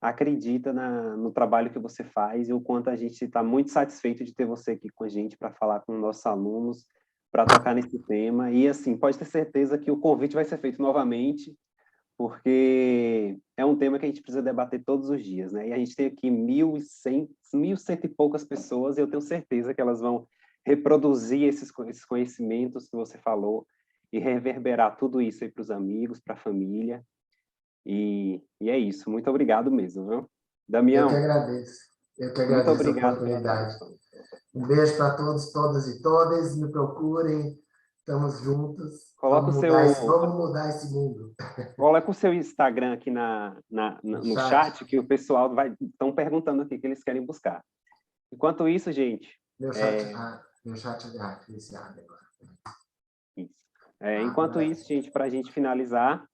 acredita no trabalho que você faz e o quanto a gente está muito satisfeito de ter você aqui com a gente para falar com nossos alunos, para tocar nesse tema. E, assim, pode ter certeza que o convite vai ser feito novamente, porque é um tema que a gente precisa debater todos os dias, né? E a gente tem aqui 1.100 e poucas pessoas, e eu tenho certeza que elas vão reproduzir esses conhecimentos que você falou e reverberar tudo isso aí para os amigos, para a família. E é isso. Muito obrigado mesmo, viu? Eu que Damião, agradeço. Eu que muito agradeço a obrigado pela oportunidade. tradução. Um beijo para todos, todas e todas. Me procurem. Estamos juntos. Coloca Vamos mudar esse mundo. coloca o seu Instagram aqui No no chat. chat, que o pessoal estão perguntando aqui que eles querem buscar. Enquanto isso, gente... Meu chat esse abre agora. Isso. Enquanto isso, gente, para a gente finalizar...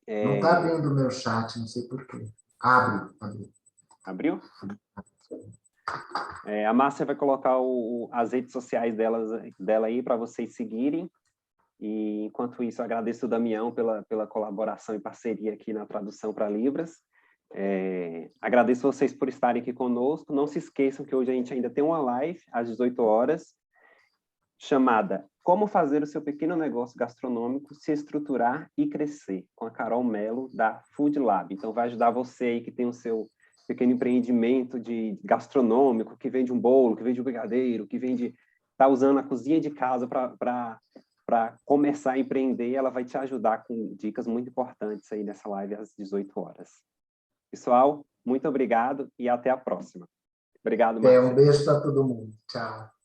Não está abrindo o meu chat, não sei por quê. Abre. Abriu? A Márcia vai colocar as redes sociais dela aí para vocês seguirem. E, enquanto isso, agradeço o Damião pela colaboração e parceria aqui na tradução para Libras. Agradeço vocês por estarem aqui conosco. Não se esqueçam que hoje a gente ainda tem uma live às 18 horas, chamada Como Fazer o Seu Pequeno Negócio Gastronômico Se Estruturar e Crescer, com a Carol Mello, da Food Lab. Então, vai ajudar você aí que tem o seu pequeno empreendimento de gastronômico, que vende um bolo, que vende um brigadeiro, que está usando a cozinha de casa para começar a empreender. Ela vai te ajudar com dicas muito importantes aí nessa live às 18 horas. Pessoal, muito obrigado e até a próxima. Obrigado, Márcia. Um beijo para todo mundo. Tchau.